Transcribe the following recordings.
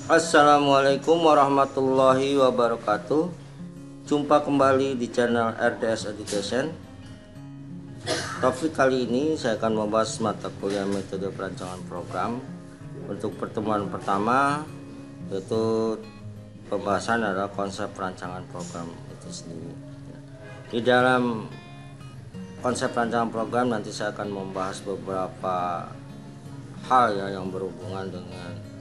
Assalamualaikum warahmatullahi wabarakatuh. Jumpa kembali di channel RDS Education. Topik kali ini saya akan membahas mata kuliah metode perancangan program. Untuk pertemuan pertama, yaitu pembahasan adalah konsep perancangan program itu sendiri. Di dalam konsep perancangan program nanti saya akan membahas beberapa hal yang berhubungan dengan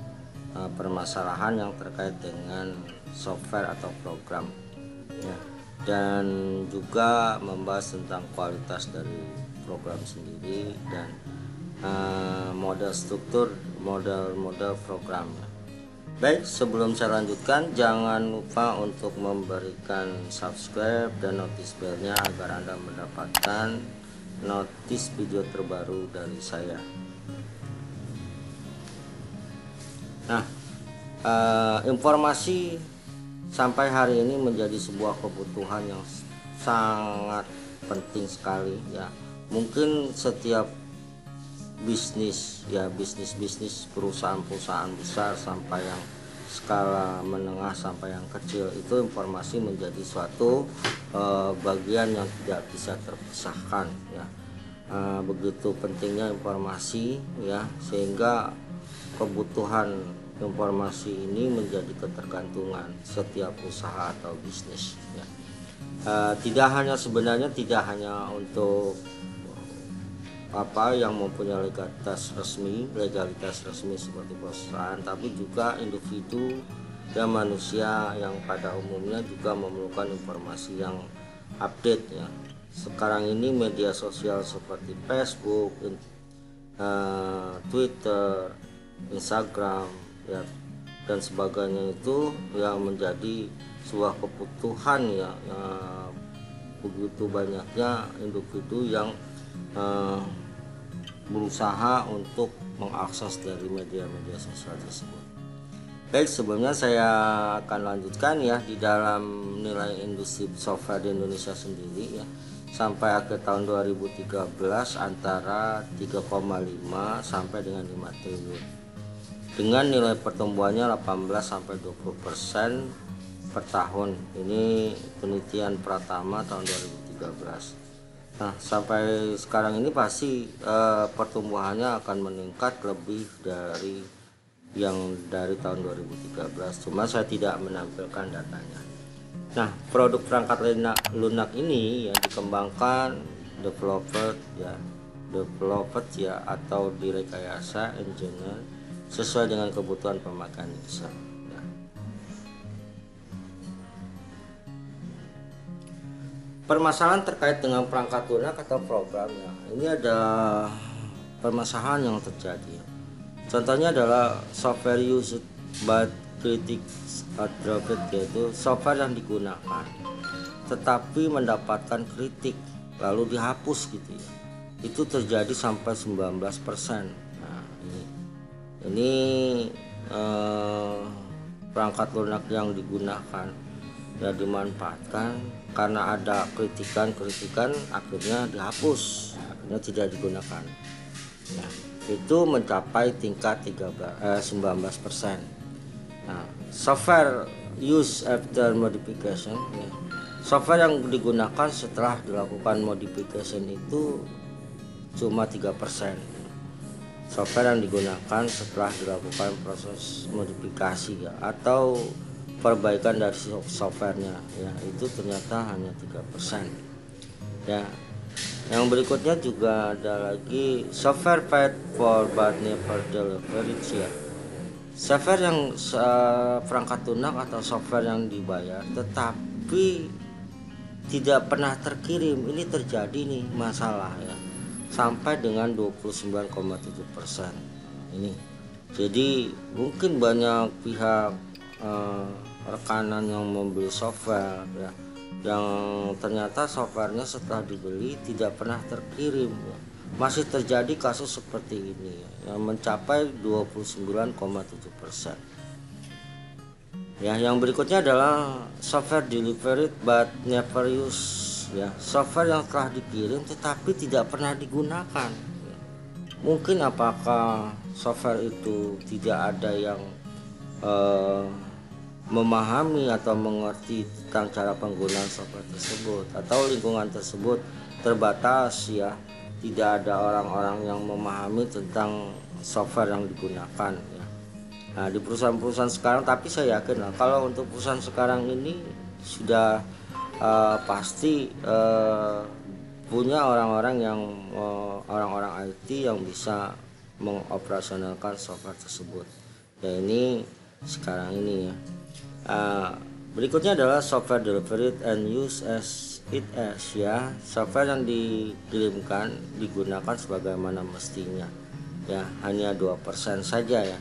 permasalahan yang terkait dengan software atau program ya, dan juga membahas tentang kualitas dari program sendiri dan model struktur model program ya. Baik, sebelum saya lanjutkan, jangan lupa untuk memberikan subscribe dan notis belnya agar Anda mendapatkan notis video terbaru dari saya. Nah, informasi sampai hari ini menjadi sebuah kebutuhan yang sangat penting sekali ya. Mungkin setiap bisnis perusahaan-perusahaan besar sampai yang skala menengah sampai yang kecil, itu informasi menjadi suatu bagian yang tidak bisa terpisahkan ya. Begitu pentingnya informasi ya, sehingga kebutuhan informasi ini menjadi ketergantungan setiap usaha atau bisnis ya. Tidak hanya untuk yang mempunyai legalitas resmi seperti perusahaan, tapi juga individu dan manusia yang pada umumnya juga memerlukan informasi yang update ya. Sekarang ini media sosial seperti Facebook, Twitter, Instagram ya, dan sebagainya itu yang menjadi sebuah kebutuhan ya, begitu banyaknya individu yang berusaha untuk mengakses dari media-media sosial tersebut. Baik, sebelumnya saya akan lanjutkan ya, di dalam nilai industri software di Indonesia sendiri ya, sampai akhir tahun 2013 antara 3,5 sampai dengan 5 triliun dengan nilai pertumbuhannya 18 sampai 20% per tahun. Ini penelitian Pratama tahun 2013. Nah, sampai sekarang ini pasti pertumbuhannya akan meningkat lebih dari tahun 2013. Cuma saya tidak menampilkan datanya. Nah, produk perangkat lunak ini yang dikembangkan developed ya atau direkayasa engineer sesuai dengan kebutuhan pemakaian user. Nah, permasalahan terkait dengan perangkat lunak atau programnya, ini ada permasalahan yang terjadi. Contohnya adalah software used but critics are dropped, yaitu software yang digunakan tetapi mendapatkan kritik lalu dihapus gitu ya. Itu terjadi sampai 19%. Nah, ini perangkat lunak yang digunakan ya dimanfaatkan karena ada kritikan akhirnya dihapus, akhirnya tidak digunakan. Nah, itu mencapai tingkat 19%. Nah, software use after modification ya, software yang digunakan setelah dilakukan modification itu cuma 3%. Software yang digunakan setelah dilakukan proses modifikasi ya, atau perbaikan dari softwarenya ya, itu ternyata hanya 3% ya. Yang berikutnya juga ada lagi software paid for but never delivered ya. Software yang perangkat lunak atau software yang dibayar tetapi tidak pernah terkirim, ini terjadi nih masalah ya, sampai dengan 29,7%. Ini jadi mungkin banyak pihak rekanan yang membeli software ya, yang ternyata softwarenya setelah dibeli tidak pernah terkirim ya. Masih terjadi kasus seperti ini ya, yang mencapai 29,7%. Ya, yang berikutnya adalah software delivered but never used ya, software yang telah dikirim tetapi tidak pernah digunakan. Mungkin apakah software itu tidak ada yang eh, memahami atau mengerti tentang cara penggunaan software tersebut, atau lingkungan tersebut terbatas ya, tidak ada orang-orang yang memahami tentang software yang digunakan ya. Nah, di perusahaan-perusahaan sekarang, tapi saya yakin lah kalau untuk perusahaan sekarang ini sudah pasti punya orang-orang yang orang-orang IT yang bisa mengoperasionalkan software tersebut. Ya, ini sekarang ini ya. Berikutnya adalah software delivered and used as it is ya. Software yang dikirimkan digunakan sebagaimana mestinya ya, hanya 2% saja ya.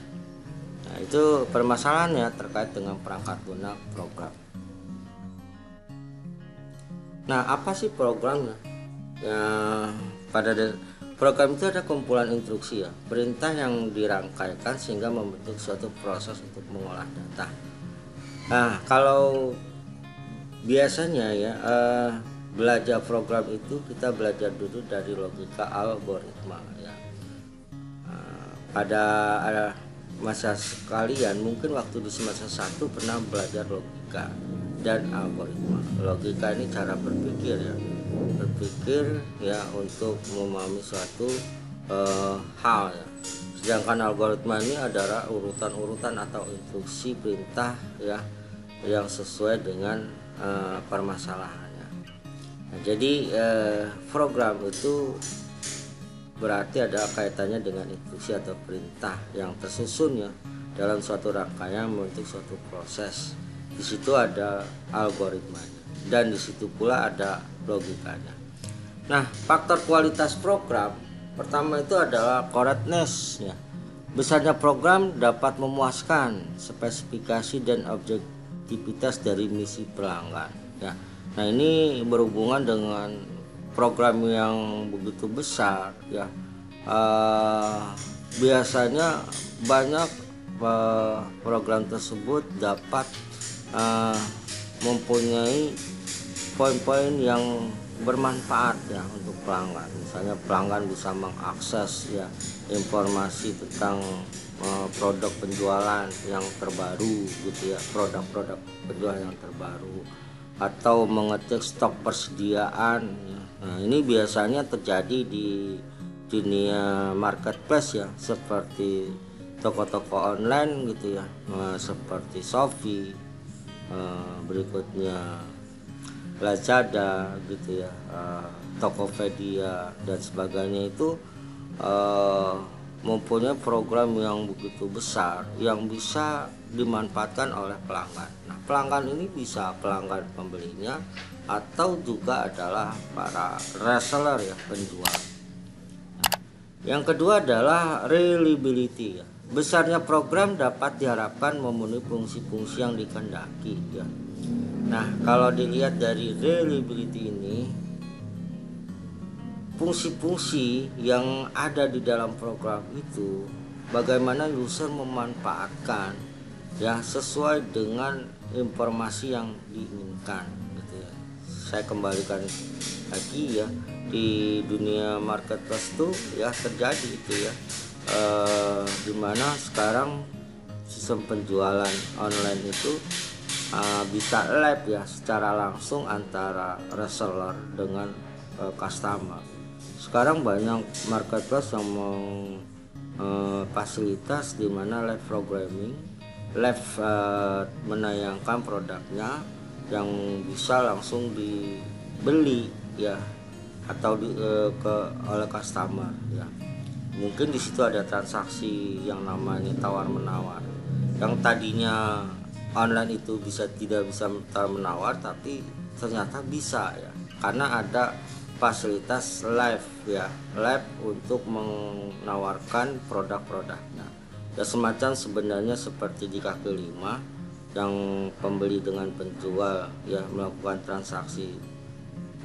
Nah, itu permasalahannya terkait dengan perangkat lunak program. Nah, apa sih programnya? Ya, pada program itu ada kumpulan instruksi ya, perintah yang dirangkaikan sehingga membentuk suatu proses untuk mengolah data. Nah, kalau biasanya ya belajar program itu kita belajar dulu dari logika algoritma ya. Pada masa sekalian mungkin waktu di semester 1 pernah belajar logika dan algoritma. Logika ini cara berpikir ya, berpikir ya untuk memahami suatu hal ya. Sedangkan algoritma ini adalah urutan-urutan atau instruksi perintah ya, yang sesuai dengan permasalahannya. Nah, jadi program itu berarti ada kaitannya dengan instruksi atau perintah yang tersusun ya dalam suatu rangkaian membentuk suatu proses. Di situ ada algoritmanya dan di situ pula ada logikanya. Nah, faktor kualitas program pertama itu adalah correctness ya. Besarnya program dapat memuaskan spesifikasi dan objektivitas dari misi pelanggan ya. Nah, ini berhubungan dengan program yang begitu besar ya. Biasanya banyak program tersebut dapat mempunyai poin-poin yang bermanfaat ya untuk pelanggan. Misalnya pelanggan bisa mengakses ya informasi tentang produk penjualan yang terbaru gitu ya, produk-produk penjualan yang terbaru, atau mengecek stok persediaan ya. Nah, ini biasanya terjadi di dunia marketplace ya, seperti toko-toko online gitu ya, seperti Shopee, berikutnya Lazada gitu ya, Tokopedia dan sebagainya. Itu mempunyai program yang begitu besar yang bisa dimanfaatkan oleh pelanggan. Nah, pelanggan ini bisa pelanggan pembelinya atau juga adalah para reseller ya, penjual. Nah, yang kedua adalah reliability ya. Besarnya program dapat diharapkan memenuhi fungsi-fungsi yang dikehendaki ya. Nah, kalau dilihat dari reliability ini, fungsi-fungsi yang ada di dalam program itu bagaimana user memanfaatkan ya sesuai dengan informasi yang diinginkan gitu ya. Saya kembalikan lagi ya, di dunia marketplace itu ya terjadi itu ya, dimana sekarang sistem penjualan online itu bisa live ya secara langsung antara reseller dengan customer. Sekarang banyak marketplace yang fasilitas di mana live programming, live menayangkan produknya yang bisa langsung dibeli ya, atau oleh customer ya. Mungkin di situ ada transaksi yang namanya tawar menawar, yang tadinya online itu tidak bisa tawar menawar, tapi ternyata bisa ya, karena ada fasilitas live ya, live untuk menawarkan produk-produknya ya, semacam sebenarnya seperti di kaki lima yang pembeli dengan penjual ya melakukan transaksi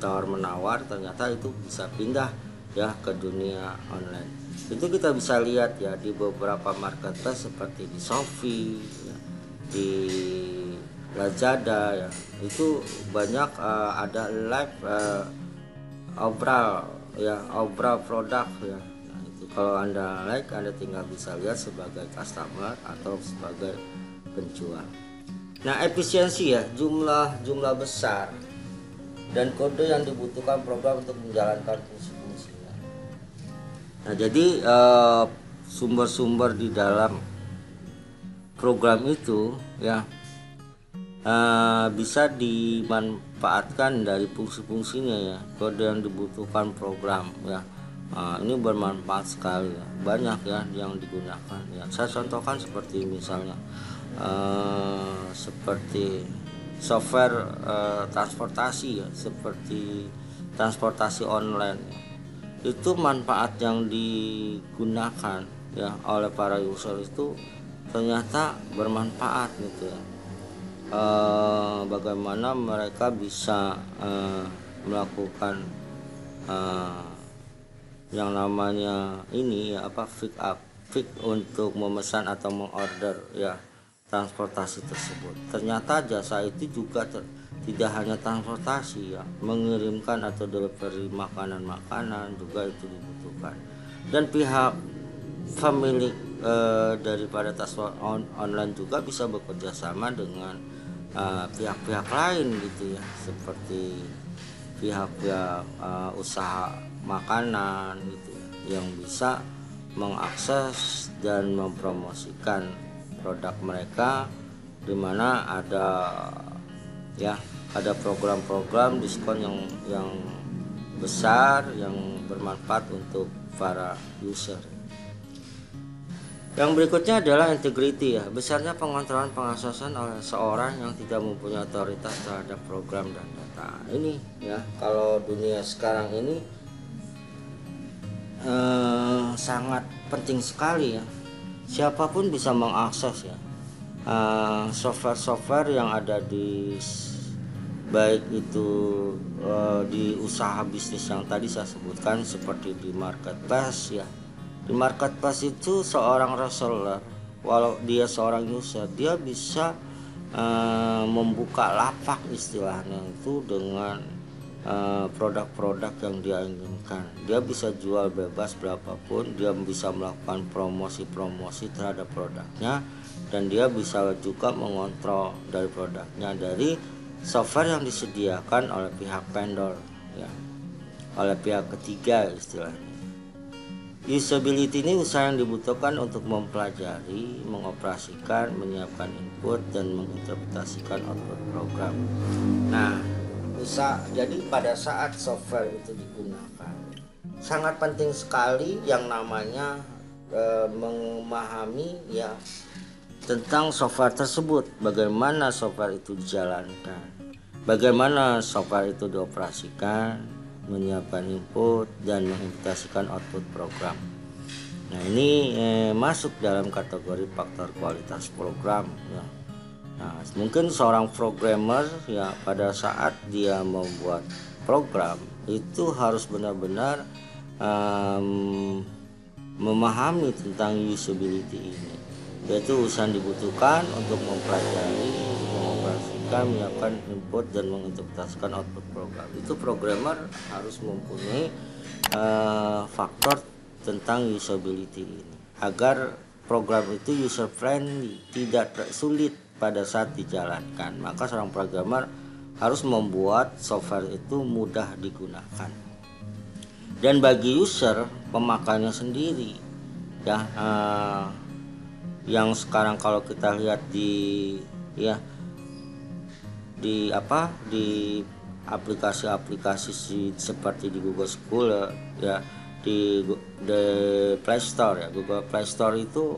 tawar menawar, ternyata itu bisa pindah ya ke dunia online. Itu kita bisa lihat ya di beberapa marketplace seperti di Shopee ya, di Lazada ya, itu banyak ada live obral produk ya. Nah, itu kalau Anda like, Anda tinggal bisa lihat sebagai customer atau sebagai penjual. Nah, efisiensi ya, jumlah besar dan kode yang dibutuhkan program untuk menjalankan fungsi-fungsinya. Nah, jadi sumber-sumber di dalam program itu ya bisa dimanfaatkan dari fungsi-fungsinya ya, kode yang dibutuhkan program ya. Ini bermanfaat sekali ya. Banyak ya yang digunakan ya. Saya contohkan seperti misalnya seperti software transportasi ya, seperti transportasi online ya. Itu manfaat yang digunakan ya oleh para user itu ternyata bermanfaat gitu ya. Bagaimana mereka bisa melakukan yang namanya ini ya fix untuk memesan atau mengorder ya transportasi tersebut. Ternyata jasa itu juga tidak hanya transportasi ya, mengirimkan atau delivery makanan-makanan juga itu dibutuhkan. Dan pihak pemilik daripada transport online juga bisa bekerja sama dengan pihak-pihak lain gitu ya, seperti pihak-pihak usaha makanan gitu ya, yang bisa mengakses dan mempromosikan produk mereka, di mana ada program-program diskon yang besar yang bermanfaat untuk para user. Yang berikutnya adalah integrity ya, besarnya pengontrolan pengaksesan oleh seorang yang tidak mempunyai otoritas terhadap program dan data. Ini ya, kalau dunia sekarang ini sangat penting sekali ya. Siapapun bisa mengakses ya software-software yang ada di baik itu di usaha bisnis yang tadi saya sebutkan, seperti di marketplace ya. Di marketplace itu seorang reseller, walau dia seorang user, dia bisa membuka lapak istilahnya itu dengan produk-produk yang dia inginkan. Dia bisa jual bebas berapapun, dia bisa melakukan promosi-promosi terhadap produknya, dan dia bisa juga mengontrol dari produknya dari software yang disediakan oleh pihak vendor ya, oleh pihak ketiga istilahnya. Usability ini usaha yang dibutuhkan untuk mempelajari, mengoperasikan, menyiapkan input, dan menginterpretasikan output program. Nah, jadi pada saat software itu digunakan, sangat penting sekali yang namanya memahami ya tentang software tersebut, bagaimana software itu dijalankan, bagaimana software itu dioperasikan, menyiapkan input dan mengimplementasikan output program. Nah, ini masuk dalam kategori faktor kualitas program ya. Nah, mungkin seorang programmer ya pada saat dia membuat program itu harus benar-benar memahami tentang usability ini, yaitu usaha dibutuhkan untuk mempelajari, mengoperasikan, menyiapkan input dan menginterpretasikan output program. Itu programmer harus mempunyai faktor tentang usability ini agar program itu user friendly, tidak sulit pada saat dijalankan. Maka seorang programmer harus membuat software itu mudah digunakan. Dan bagi user, pemakainya sendiri ya, yang sekarang kalau kita lihat di aplikasi-aplikasi seperti di Google School ya, di Play Store ya, Google Play Store itu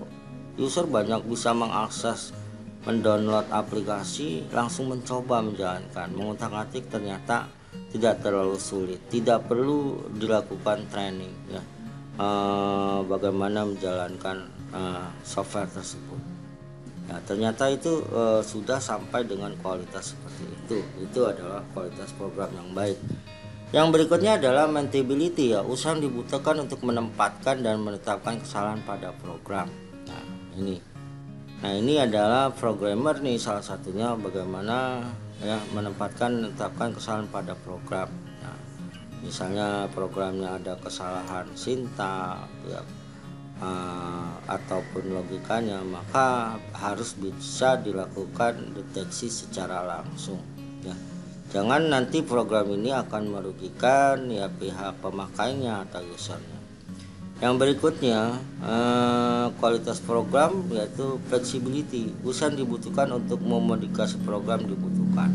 user banyak bisa mengakses, mendownload aplikasi, langsung mencoba menjalankan, mengutak-atik, ternyata tidak terlalu sulit, tidak perlu dilakukan training ya, bagaimana menjalankan software tersebut. Nah, ternyata itu sudah sampai dengan kualitas seperti itu. Itu adalah kualitas program yang baik. Yang berikutnya adalah maintainability ya, usaha yang dibutuhkan untuk menempatkan dan menetapkan kesalahan pada program. Nah ini adalah programmer nih, salah satunya bagaimana ya menetapkan kesalahan pada program. Nah, misalnya programnya ada kesalahan sintak ya, ataupun logikanya, maka harus bisa dilakukan deteksi secara langsung ya. Jangan nanti program ini akan merugikan ya pihak pemakainya atau usernya. Yang berikutnya, kualitas program yaitu flexibility. Usaha dibutuhkan untuk memodifikasi program dibutuhkan.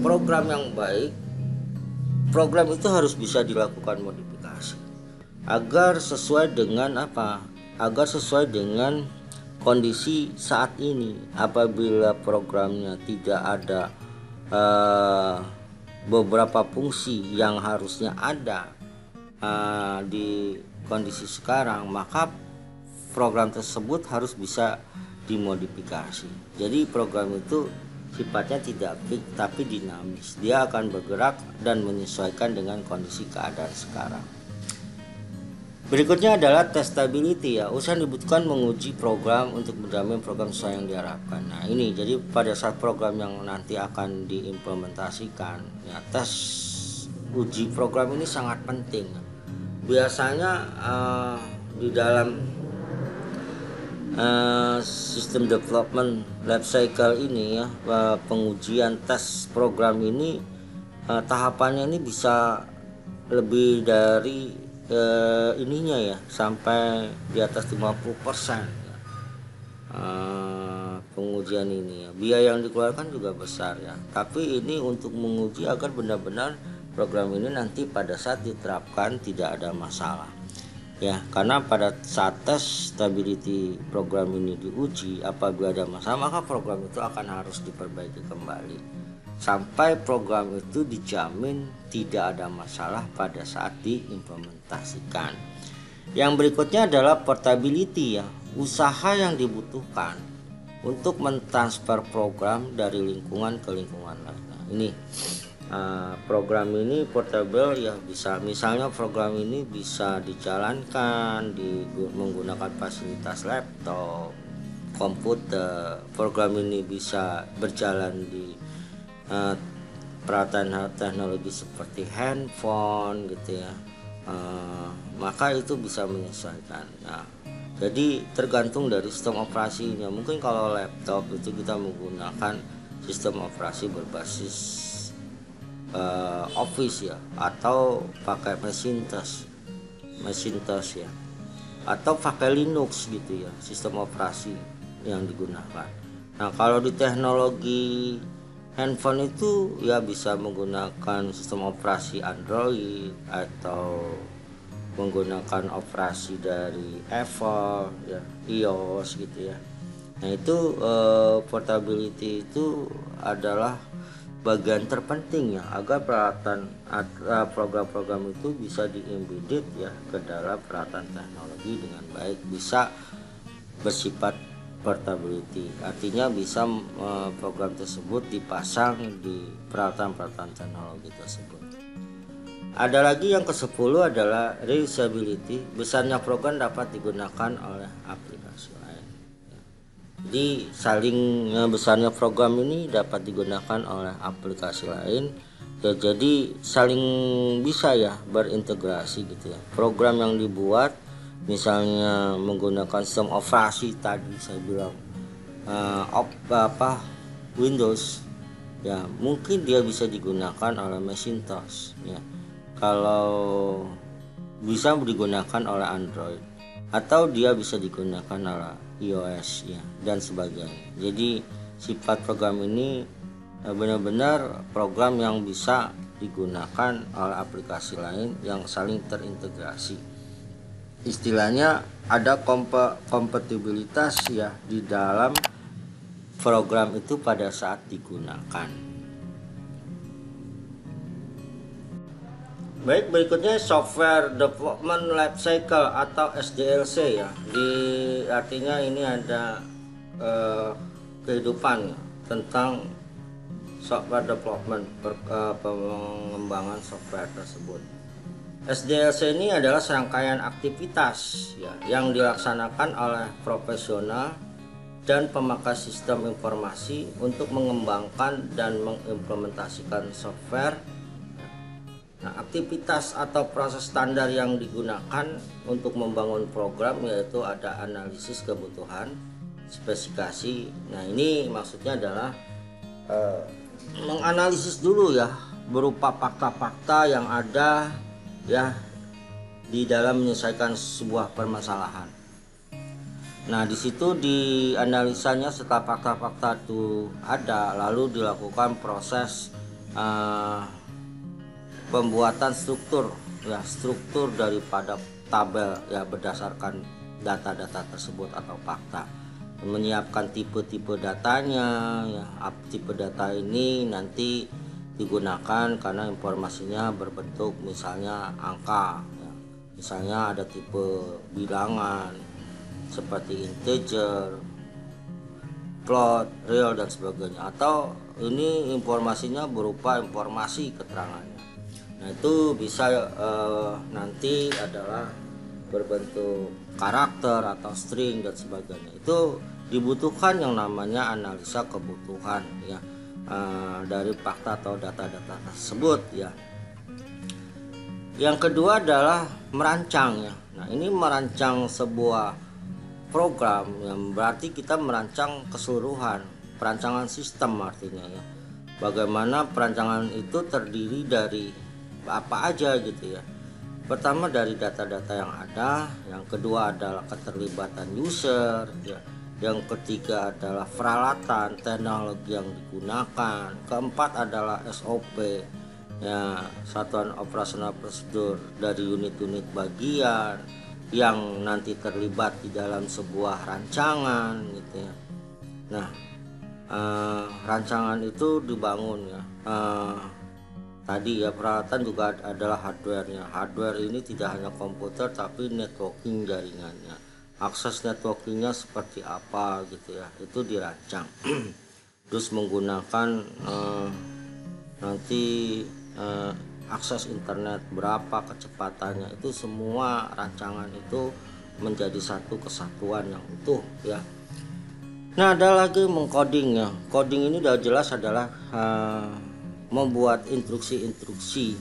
Program yang baik, program itu harus bisa dilakukan modifikasi agar sesuai dengan apa? Agar sesuai dengan kondisi saat ini. Apabila programnya tidak ada beberapa fungsi yang harusnya ada di kondisi sekarang, maka program tersebut harus bisa dimodifikasi. Jadi program itu sifatnya tidak fix tapi dinamis. Dia akan bergerak dan menyesuaikan dengan kondisi keadaan sekarang. Berikutnya adalah testability ya. Usaha dibutuhkan menguji program untuk menjamin program sesuai yang diharapkan. Nah ini jadi pada saat program yang nanti akan diimplementasikan ya, tes uji program ini sangat penting. Biasanya di dalam sistem development life cycle ini ya, pengujian tes program ini tahapannya ini bisa lebih dari ininya ya, sampai di atas 50% ya. Pengujian ini ya, biaya yang dikeluarkan juga besar ya, tapi ini untuk menguji agar benar-benar program ini nanti pada saat diterapkan tidak ada masalah ya, karena pada saat tes stability program ini diuji, apabila ada masalah maka program itu akan harus diperbaiki kembali sampai program itu dijamin tidak ada masalah pada saat diimplementasikan. Yang berikutnya adalah portability ya, usaha yang dibutuhkan untuk mentransfer program dari lingkungan ke lingkungan lain. Nah, ini program ini portable ya, bisa misalnya program ini bisa dijalankan menggunakan fasilitas laptop, komputer. Program ini bisa berjalan di peralatan teknologi seperti handphone gitu ya, maka itu bisa menyesuaikan. Nah, jadi tergantung dari sistem operasinya. Mungkin kalau laptop itu kita menggunakan sistem operasi berbasis Office ya, atau pakai Macintosh ya, atau pakai Linux gitu ya, sistem operasi yang digunakan. Nah kalau di teknologi handphone itu ya bisa menggunakan sistem operasi Android atau menggunakan operasi dari Apple ya, iOS gitu ya. Nah itu portability itu adalah bagian terpenting ya, agar peralatan program-program itu bisa di-embedded ya ke dalam peralatan teknologi dengan baik, bisa bersifat portability, artinya bisa program tersebut dipasang di peralatan-peralatan teknologi tersebut. Ada lagi yang ke-10 adalah reusability, besarnya program dapat digunakan oleh aplikasi lain. Jadi saling besarnya program ini dapat digunakan oleh aplikasi lain ya, jadi saling bisa ya berintegrasi gitu ya. Program yang dibuat misalnya menggunakan sistem operasi tadi saya bilang Windows ya, mungkin dia bisa digunakan oleh Macintosh ya, kalau bisa digunakan oleh Android, atau dia bisa digunakan oleh iOS ya, dan sebagainya. Jadi sifat program ini benar-benar program yang bisa digunakan oleh aplikasi lain yang saling terintegrasi. Istilahnya ada kompatibilitas ya di dalam program itu pada saat digunakan. Baik, berikutnya software development life cycle atau SDLC ya. Artinya ini ada kehidupan tentang software development, pengembangan software tersebut. SDLC ini adalah serangkaian aktivitas ya, yang dilaksanakan oleh profesional dan pemakai sistem informasi untuk mengembangkan dan mengimplementasikan software. Nah, aktivitas atau proses standar yang digunakan untuk membangun program yaitu ada analisis kebutuhan, spesifikasi. Nah, ini maksudnya adalah menganalisis dulu ya, berupa fakta-fakta yang ada ya di dalam menyelesaikan sebuah permasalahan. Nah, di situ dianalisanya setelah fakta-fakta itu ada, lalu dilakukan proses pembuatan struktur ya, struktur daripada tabel ya berdasarkan data-data tersebut atau fakta. Menyiapkan tipe-tipe datanya ya, tipe data ini nanti digunakan karena informasinya berbentuk misalnya angka ya. Misalnya ada tipe bilangan seperti integer, float, real dan sebagainya, atau ini informasinya berupa informasi keterangannya. Nah, itu bisa nanti adalah berbentuk karakter atau string dan sebagainya. Itu dibutuhkan yang namanya analisa kebutuhan ya, dari fakta atau data-data tersebut ya. Yang kedua adalah merancang ya. Nah, ini merancang sebuah program yang berarti kita merancang keseluruhan, perancangan sistem artinya ya. Bagaimana perancangan itu terdiri dari apa aja gitu ya. Pertama dari data-data yang ada, yang kedua adalah keterlibatan user ya. Yang ketiga adalah peralatan teknologi yang digunakan, keempat adalah SOP ya, satuan operasional prosedur dari unit-unit bagian yang nanti terlibat di dalam sebuah rancangan gitu ya. Nah, rancangan itu dibangun ya, tadi ya, peralatan juga adalah hardware-nya. Hardware ini tidak hanya komputer tapi networking jaringannya, akses networkingnya seperti apa gitu ya, itu dirancang. Terus menggunakan nanti akses internet berapa kecepatannya, itu semua rancangan itu menjadi satu kesatuan yang utuh ya. Nah, ada lagi mengcoding ya. Coding ini udah jelas adalah membuat instruksi-instruksi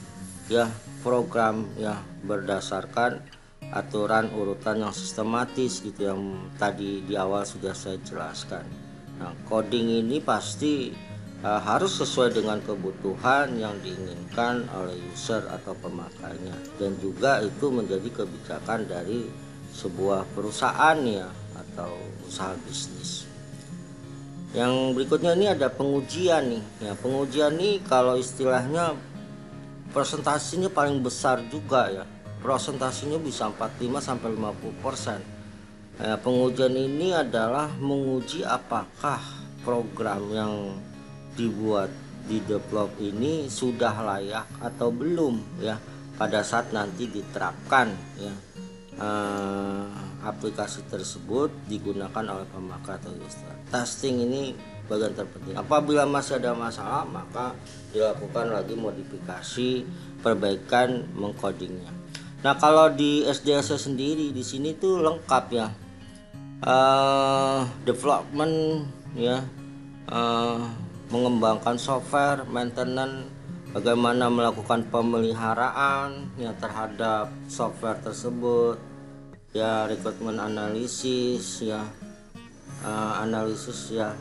ya, program ya berdasarkan aturan urutan yang sistematis gitu yang tadi di awal sudah saya jelaskan. Nah, coding ini pasti harus sesuai dengan kebutuhan yang diinginkan oleh user atau pemakainya, dan juga itu menjadi kebijakan dari sebuah perusahaan ya atau usaha bisnis. Yang berikutnya ini ada pengujian nih ya. Pengujian nih kalau istilahnya presentasinya paling besar juga ya, presentasinya bisa 45-50%. Nah, pengujian ini adalah menguji apakah program yang dibuat di develop ini sudah layak atau belum ya pada saat nanti diterapkan ya, aplikasi tersebut digunakan oleh pemakai atau user. Testing ini bagian terpenting. Apabila masih ada masalah, maka dilakukan lagi modifikasi, perbaikan, mengcodingnya. Nah, kalau di SDLC sendiri di sini tuh lengkap ya, development ya, mengembangkan software, maintenance, bagaimana melakukan pemeliharaan ya terhadap software tersebut ya, rekrutmen analisis ya, analisis ya,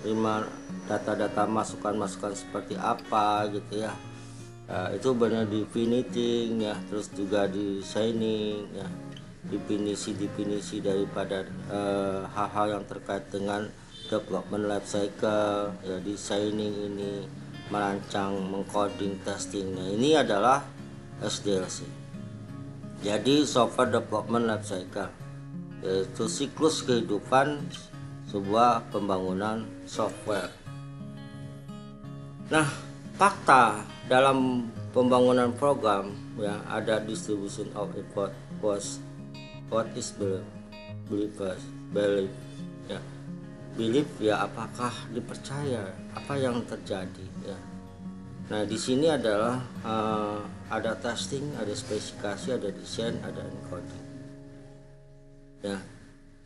terima data-data masukan-masukan seperti apa gitu ya. Itu benar definiting ya, terus juga designing ya, definisi daripada hal-hal yang terkait dengan development life cycle ya, designing ini, merancang, mengcoding, testing. Nah, ini adalah SDLC. Jadi software development life cycle yaitu siklus kehidupan sebuah pembangunan software. Nah, fakta dalam pembangunan program ya, ada distribution of effort, what is belief ya. Belief ya, apakah dipercaya apa yang terjadi ya. Nah, di sini adalah ada testing, ada spesifikasi, ada desain, ada encoding. Ya,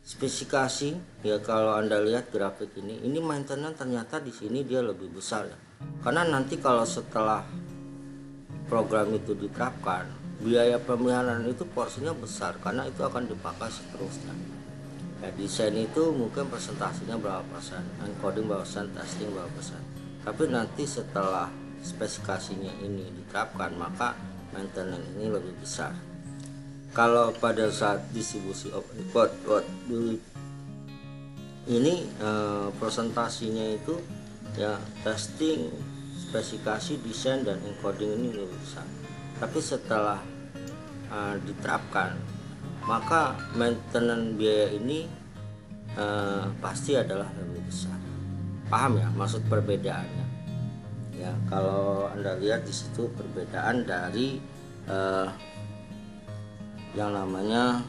spesifikasi ya, kalau Anda lihat grafik ini maintenance ternyata di sini dia lebih besar ya. Karena nanti kalau setelah program itu diterapkan, biaya pemeliharaan itu porsinya besar karena itu akan dipakai seterusnya. Ya, desain itu mungkin presentasinya berapa persen, encoding berapa persen, testing berapa persen. Tapi nanti setelah spesifikasinya ini diterapkan, maka maintenance ini lebih besar. Kalau pada saat distribusi ini presentasinya itu ya testing, spesifikasi, desain dan encoding ini lebih besar. Tapi setelah diterapkan, maka maintenance biaya ini pasti adalah lebih besar. Paham ya maksud perbedaannya? Ya, kalau Anda lihat di situ perbedaan dari yang namanya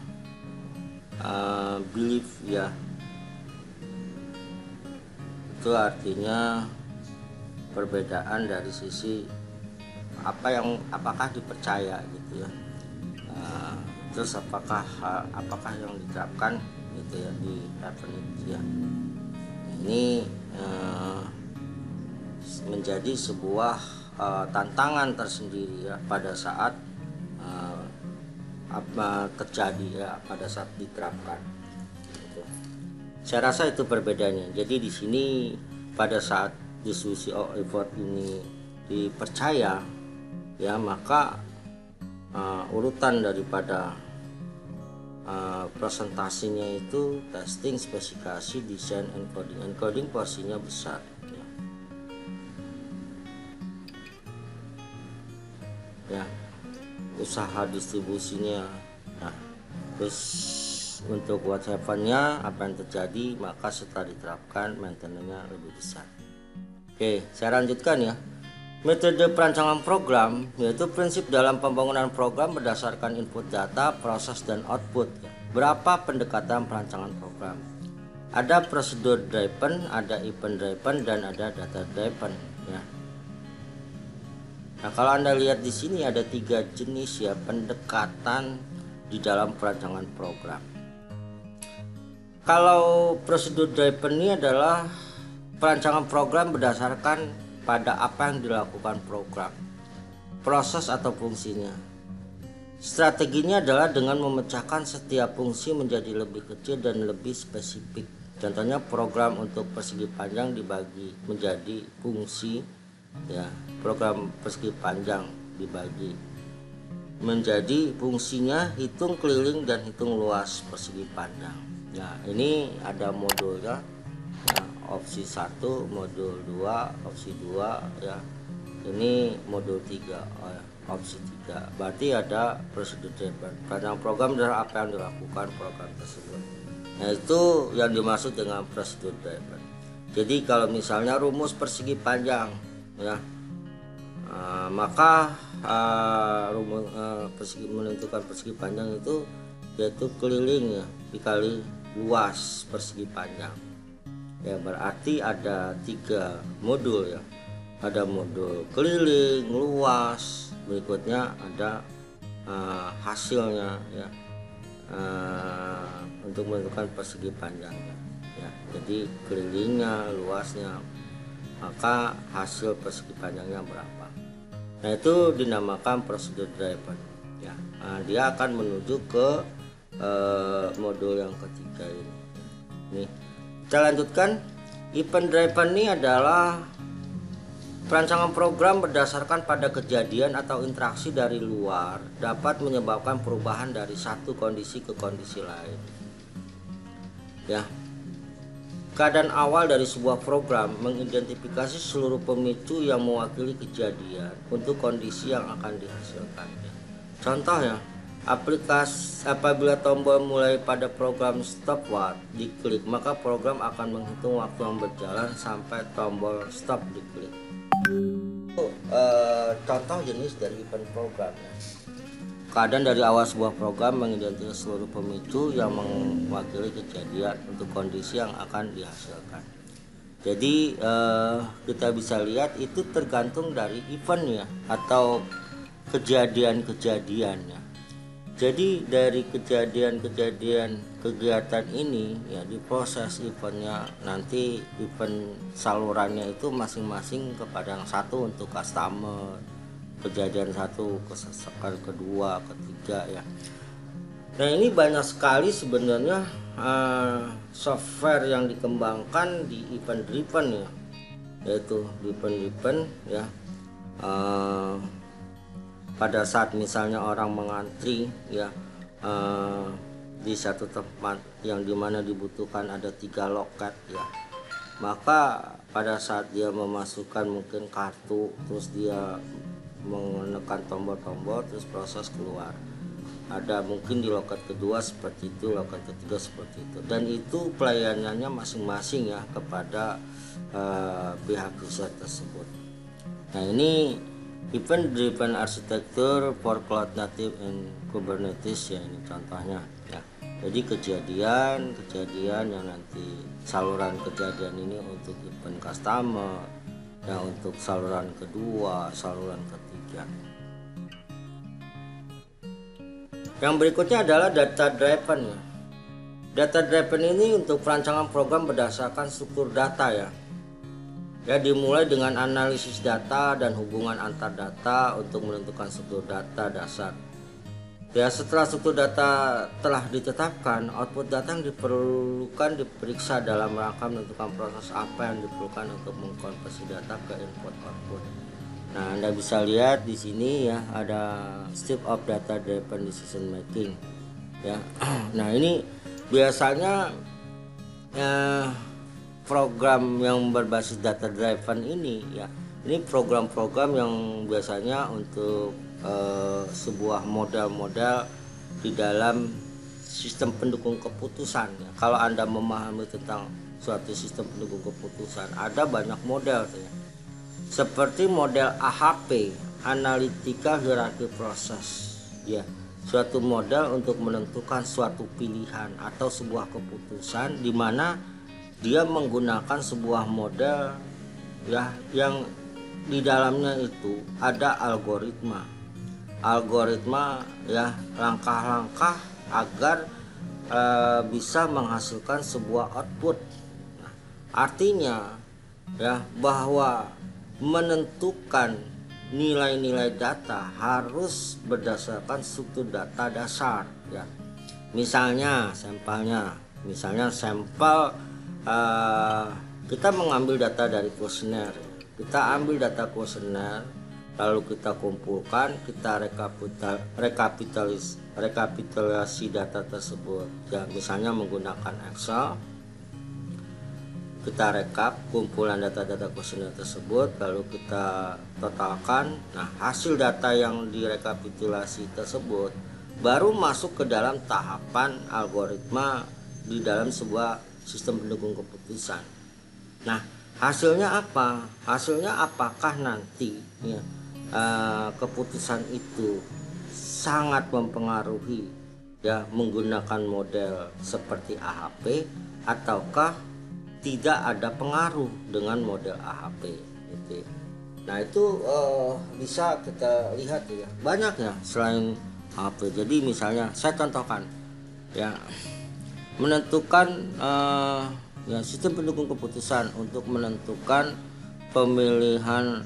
belief ya. Itu artinya perbedaan dari sisi apakah dipercaya gitu ya. Terus apakah yang diterapkan gitu ya di Ravenity ya. Ini menjadi sebuah tantangan tersendiri ya pada saat terjadi ya, pada saat diterapkan gitu. Saya rasa itu perbedaannya. Jadi di sini pada saat diskusi effort ini dipercaya ya, maka urutan daripada presentasinya itu testing, spesifikasi, desain, encoding porsinya besar ya, usaha distribusinya. Nah, terus untuk whatever-nya apa yang terjadi, maka setelah diterapkan maintenance-nya lebih besar. Oke, saya lanjutkan ya. Metode perancangan program yaitu prinsip dalam pembangunan program berdasarkan input data, proses dan output. Berapa pendekatan perancangan program? Ada prosedur driven, ada event driven dan ada data driven ya. Nah, kalau Anda lihat di sini ada 3 jenis ya pendekatan di dalam perancangan program. Kalau prosedur driven ini adalah perancangan program berdasarkan pada apa yang dilakukan program, proses atau fungsinya. Strateginya adalah dengan memecahkan setiap fungsi menjadi lebih kecil dan lebih spesifik. Contohnya program untuk persegi panjang dibagi menjadi fungsi ya, program persegi panjang dibagi menjadi fungsinya hitung keliling dan hitung luas persegi panjang. Nah, ini ada modulnya. Nah, opsi 1, modul 2, opsi 2 ya. Ini modul 3, opsi 3. Berarti ada prosedur driven. Perancangan program adalah apa yang dilakukan program tersebut. Nah, itu yang dimaksud dengan prosedur driven. Jadi kalau misalnya rumus persegi panjang ya, maka rumus menentukan persegi panjang itu yaitu keliling ya dikali luas persegi panjang. Ya, berarti ada 3 modul ya. Ada modul keliling, luas, berikutnya ada hasilnya ya, untuk menentukan persegi panjangnya ya. Jadi kelilingnya, luasnya, maka hasil persegi panjangnya berapa. Nah, itu dinamakan prosedur driven ya. Dia akan menuju ke modul yang ketiga ini. Nih, kita lanjutkan. Event driven ini adalah perancangan program berdasarkan pada kejadian atau interaksi dari luar dapat menyebabkan perubahan dari satu kondisi ke kondisi lain. Ya. Keadaan awal dari sebuah program mengidentifikasi seluruh pemicu yang mewakili kejadian untuk kondisi yang akan dihasilkan. Contoh ya, apabila tombol mulai pada program stopwatch diklik, maka program akan menghitung waktu yang berjalan sampai tombol stop diklik. Contoh jenis dari event program ya. Keadaan dari awal sebuah program mengidentifikasi seluruh pemicu yang mewakili kejadian untuk kondisi yang akan dihasilkan. Jadi kita bisa lihat itu tergantung dari eventnya atau kejadian-kejadiannya. Jadi dari kejadian-kejadian kegiatan ini ya diproses eventnya, nanti event salurannya itu masing-masing kepada yang satu untuk customer, kejadian satu, kesesakan kedua, ketiga ya. Nah ini banyak sekali sebenarnya software yang dikembangkan di event driven ya, yaitu event driven ya. Pada saat misalnya orang mengantri ya di satu tempat yang dimana dibutuhkan ada 3 loket ya, maka pada saat dia memasukkan mungkin kartu, terus dia menekan tombol-tombol, terus proses keluar. Ada mungkin di loket kedua seperti itu, loket ketiga seperti itu, dan itu pelayanannya masing-masing ya kepada pihak user tersebut. Nah ini event driven architecture for cloud native and Kubernetes ya, ini contohnya ya. Jadi kejadian yang nanti saluran kejadian ini untuk event customer ya, untuk saluran kedua, saluran ketiga. Yang berikutnya adalah data driven ya. Data driven ini untuk perancangan program berdasarkan struktur data ya. Ya, dimulai dengan analisis data dan hubungan antar data untuk menentukan struktur data dasar. Ya, setelah struktur data telah ditetapkan, output data yang diperlukan diperiksa dalam rangka menentukan proses apa yang diperlukan untuk mengkonversi data ke input output. Nah, Anda bisa lihat di sini ya, ada step of data driven decision making ya. Nah, ini biasanya program yang berbasis data driven ini ya, ini program-program yang biasanya untuk sebuah model-model di dalam sistem pendukung keputusan ya. Kalau Anda memahami tentang suatu sistem pendukung keputusan, ada banyak model ya. Seperti model AHP, Analytical Hierarchy Process ya, suatu model untuk menentukan suatu pilihan atau sebuah keputusan di mana dia menggunakan sebuah model ya, yang di dalamnya itu ada algoritma ya, langkah-langkah agar bisa menghasilkan sebuah output. Nah, artinya ya bahwa menentukan nilai-nilai data harus berdasarkan struktur data dasar ya. Misalnya sampel kita mengambil data dari kuesioner. Kita ambil data kuesioner, lalu kita kumpulkan, kita rekapitulasi data tersebut ya, misalnya menggunakan Excel. Kita rekap kumpulan data-data kuesioner tersebut, lalu kita totalkan. Nah, hasil data yang direkapitulasi tersebut baru masuk ke dalam tahapan algoritma di dalam sebuah sistem pendukung keputusan. Nah, hasilnya apa? Hasilnya apakah nanti ya, keputusan itu sangat mempengaruhi ya menggunakan model seperti AHP, ataukah tidak ada pengaruh dengan model AHP gitu. Nah, itu bisa kita lihat ya, banyak ya selain AHP. Jadi misalnya saya contohkan ya, menentukan ya sistem pendukung keputusan untuk menentukan pemilihan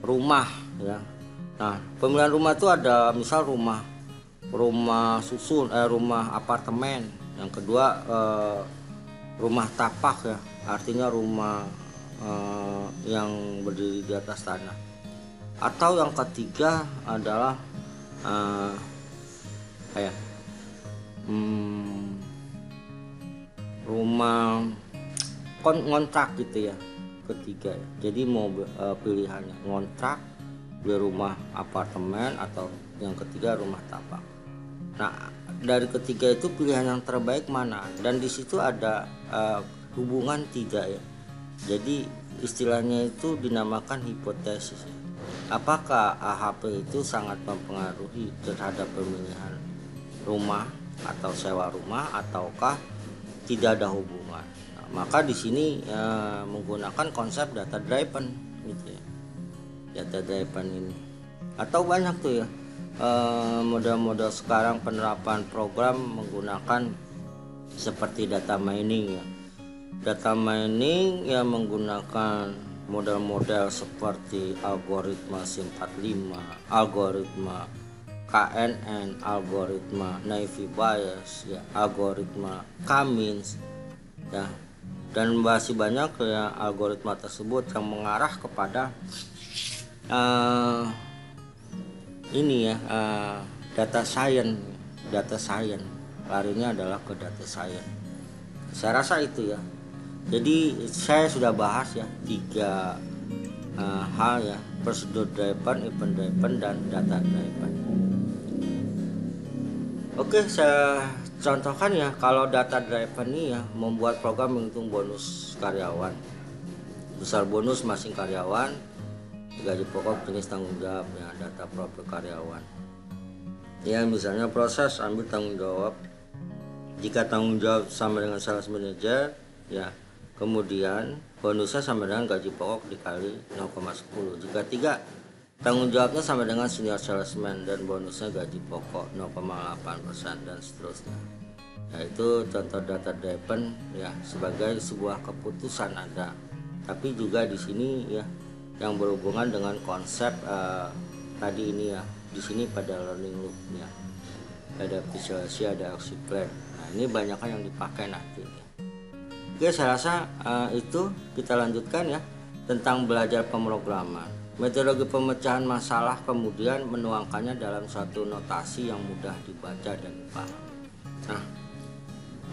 rumah ya. Nah, pemilihan rumah itu ada misal rumah susun, rumah apartemen. Yang kedua rumah tapak ya, artinya rumah yang berdiri di atas tanah. Atau yang ketiga adalah rumah ngontrak gitu ya, ketiga ya. Jadi mau pilihannya ngontrak, beli rumah apartemen, atau yang ketiga rumah tapak. Nah, dari ketiga itu pilihan yang terbaik mana? Dan di situ ada hubungan tidak ya. Jadi istilahnya itu dinamakan hipotesis. Apakah AHP itu sangat mempengaruhi terhadap pemilihan rumah atau sewa rumah, ataukah tidak ada hubungan? Nah, maka di sini menggunakan konsep data driven gitu ya. Data driven ini. Atau banyak tuh ya model-model sekarang penerapan program menggunakan seperti data mining ya. Data mining yang menggunakan model-model seperti algoritma SIM45, algoritma KNN, algoritma Naive Bayes, ya, algoritma Cummins, ya, dan masih banyak ya algoritma tersebut yang mengarah kepada ini ya data science, larinya adalah ke data science. Saya rasa itu ya. Jadi saya sudah bahas ya 3 hal ya, prosedur driven, event driven, dan data driven. Oke, saya contohkan ya, kalau data driven ini ya membuat program menghitung bonus karyawan. Besar bonus masing karyawan, gaji pokok, jenis tanggung jawab ya, data profil karyawan. Ya, misalnya proses ambil tanggung jawab. Jika tanggung jawab sama dengan sales manager, ya, kemudian bonusnya sama dengan gaji pokok dikali 0,10. Jika 3, tanggung jawabnya sama dengan senior salesman dan bonusnya gaji pokok 0,8% dan seterusnya. Nah, itu contoh data driven ya, sebagai sebuah keputusan ada. Tapi juga di sini ya yang berhubungan dengan konsep tadi ini ya. Di sini pada learning loop-nya ada visualisasi, ada action plan. Nah, ini banyakkan yang dipakai nanti. Oke, saya rasa itu kita lanjutkan ya tentang belajar pemrograman. Metodologi pemecahan masalah, kemudian menuangkannya dalam satu notasi yang mudah dibaca dan dipahami. Nah,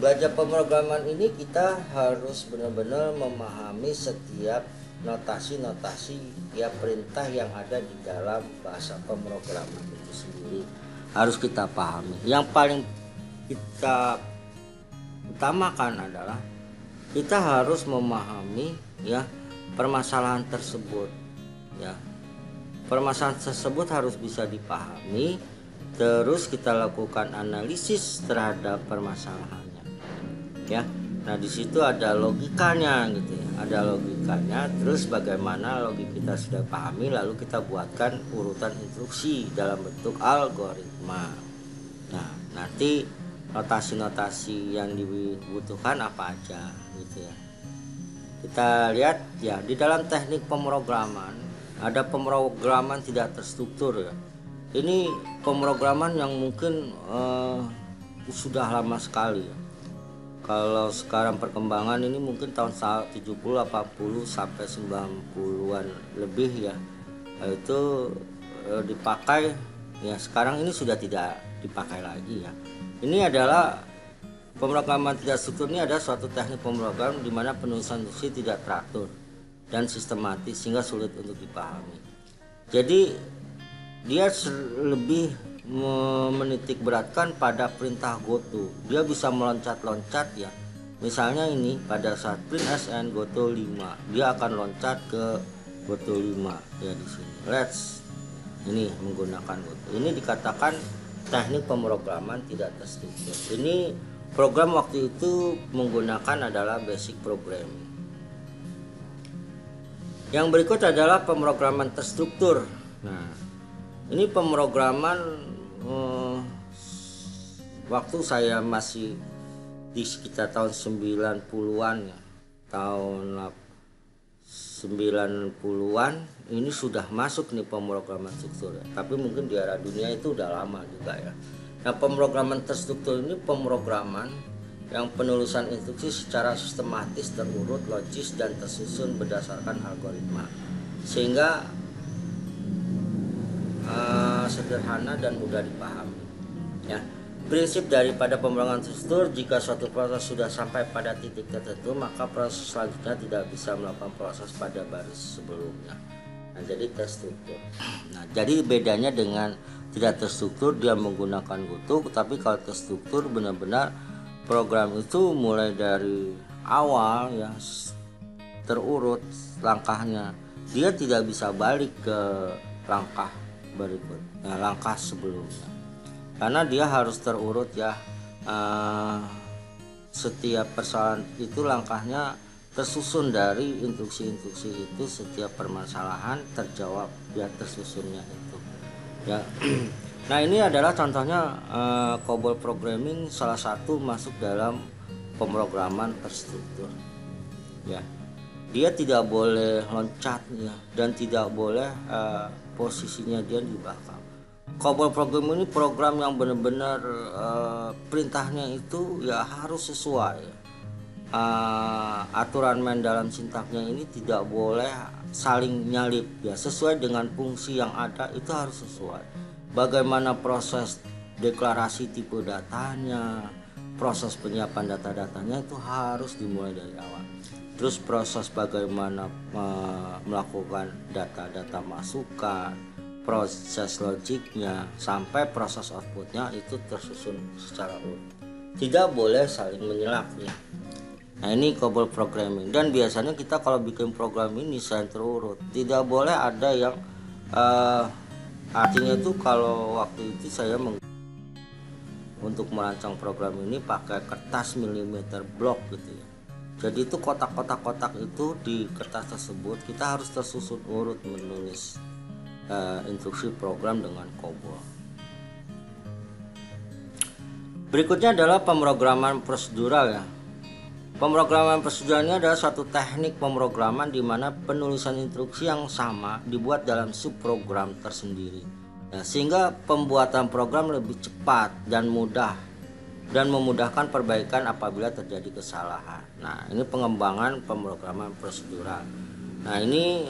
belajar pemrograman ini kita harus benar-benar memahami setiap notasi-notasi ya, perintah yang ada di dalam bahasa pemrograman itu sendiri harus kita pahami. Yang paling kita utamakan adalah kita harus memahami ya permasalahan tersebut ya. Permasalahan tersebut harus bisa dipahami, terus kita lakukan analisis terhadap permasalahannya ya. Nah, di situ ada logikanya gitu ya. Ada logikanya, terus bagaimana logik kita sudah pahami, lalu kita buatkan urutan instruksi dalam bentuk algoritma. Nah, nanti notasi-notasi yang dibutuhkan apa aja gitu ya. Kita lihat ya, di dalam teknik pemrograman ada pemrograman tidak terstruktur ya. Ini pemrograman yang mungkin sudah lama sekali ya. Kalau sekarang perkembangan ini mungkin tahun 70, 80 sampai 90-an lebih ya. Itu dipakai ya, sekarang ini sudah tidak dipakai lagi ya. Ini adalah pemrograman tidak struktur. Ini adalah suatu teknik pemrograman di mana penulisan instruksi tidak teratur dan sistematis sehingga sulit untuk dipahami. Jadi dia lebih menitik beratkan pada perintah goto. Dia bisa meloncat-loncat ya. Misalnya ini pada saat print sn goto 5, dia akan loncat ke goto 5 ya di sini. Let's ini menggunakan goto. Ini dikatakan teknik pemrograman tidak terstruktur. Ini program waktu itu menggunakan adalah basic programming. Yang berikut adalah pemrograman terstruktur. Nah, ini pemrograman waktu saya masih di sekitar tahun 90-an ya. Tahun 90-an ini sudah masuk nih pemrograman struktur ya. Tapi mungkin di era dunia itu udah lama juga ya. Nah, pemrograman terstruktur ini pemrograman yang penulisan instruksi secara sistematis, terurut, logis, dan tersusun berdasarkan algoritma sehingga sederhana dan mudah dipahami ya. Prinsip daripada pemrograman terstruktur, jika suatu proses sudah sampai pada titik tertentu, maka proses selanjutnya tidak bisa melakukan proses pada baris sebelumnya. Nah, jadi terstruktur. Nah, jadi bedanya dengan tidak terstruktur, dia menggunakan goto, tapi kalau terstruktur benar-benar program itu mulai dari awal ya, terurut langkahnya. Dia tidak bisa balik ke langkah berikut, langkah sebelumnya, karena dia harus terurut ya. Setiap persoalan itu langkahnya tersusun dari instruksi-instruksi itu, setiap permasalahan terjawab ya tersusunnya itu ya. Nah, ini adalah contohnya COBOL programming, salah satu masuk dalam pemrograman terstruktur ya. dia tidak boleh loncat ya, dan tidak boleh posisinya dia di belakang. COBOL program ini program yang benar-benar perintahnya itu ya harus sesuai. Aturan main dalam sintaknya ini tidak boleh saling nyalip ya, sesuai dengan fungsi yang ada itu harus sesuai. Bagaimana proses deklarasi tipe datanya, proses penyiapan data-datanya itu harus dimulai dari awal. Terus proses bagaimana melakukan data-data masukan, proses logiknya, sampai proses outputnya itu tersusun secara urut. Tidak boleh saling menyelap ya. Nah ini COBOL programming, dan biasanya kita kalau bikin program ini desain terurut, tidak boleh ada yang artinya itu kalau waktu itu saya untuk merancang program ini pakai kertas milimeter block gitu ya. Jadi itu kotak-kotak itu di kertas tersebut kita harus tersusun urut menulis instruksi program dengan COBOL. Berikutnya adalah pemrograman prosedural ya. Pemrograman proseduralnya adalah suatu teknik pemrograman di mana penulisan instruksi yang sama dibuat dalam subprogram tersendiri. Nah, sehingga pembuatan program lebih cepat dan mudah dan memudahkan perbaikan apabila terjadi kesalahan. Nah, ini pengembangan pemrograman prosedural. Nah, ini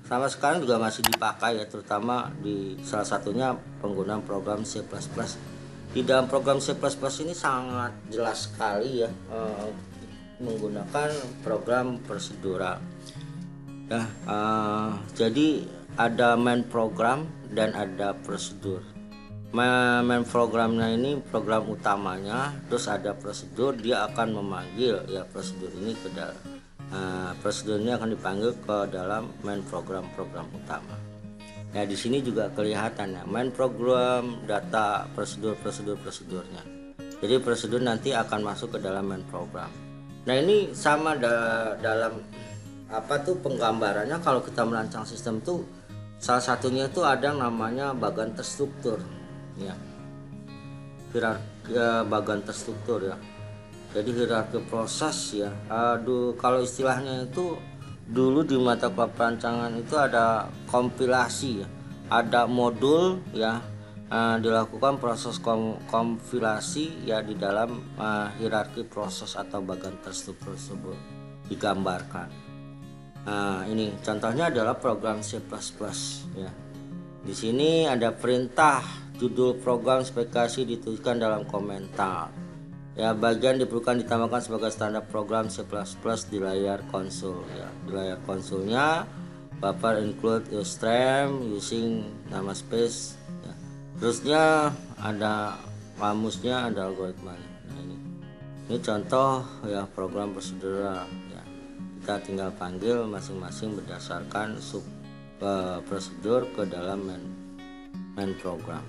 sampai sekarang juga masih dipakai ya, terutama di salah satunya penggunaan program C++. Di dalam program C++ ini sangat jelas sekali ya menggunakan program prosedural. Nah, jadi ada main program dan ada prosedur. Main programnya ini program utamanya, terus ada prosedur, dia akan memanggil ya prosedur ini ke dalam prosedur ini akan dipanggil ke dalam main program utama. Nah di sini juga kelihatan ya main program data prosedurnya. Jadi prosedur nanti akan masuk ke dalam main program. Nah ini sama dalam penggambarannya. Kalau kita merancang sistem tuh salah satunya itu ada namanya bagan terstruktur ya, hierarki bagan terstruktur ya. Jadi hierarki proses ya. Kalau istilahnya itu dulu di mata kuliah perancangan itu ada kompilasi ya, ada modul ya, dilakukan proses kompilasi ya di dalam hierarki proses atau bagan terstruktur tersebut digambarkan. Nah, ini contohnya adalah program C++ ya. Di sini ada perintah, judul program spesifikasi dituliskan dalam komentar. Ya, bagian diperlukan ditambahkan sebagai standar program C++ di layar konsol ya. Di layar konsolnya buffer include stream using namespace ya. Terusnya ada rumusnya, ada algoritmanya. Nah, ini contoh ya program prosedural ya. Kita tinggal panggil masing-masing berdasarkan sub prosedur ke dalam main program.